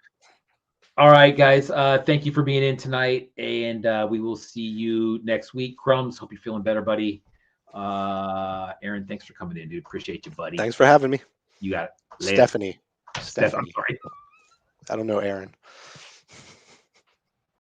All right, guys. Thank you for being in tonight, and we will see you next week. Crumbs, hope you're feeling better, buddy. Aaron, thanks for coming in, dude. Appreciate you, buddy. Thanks for having me. You got it. Later. Stephanie. I'm sorry. I don't know Aaron.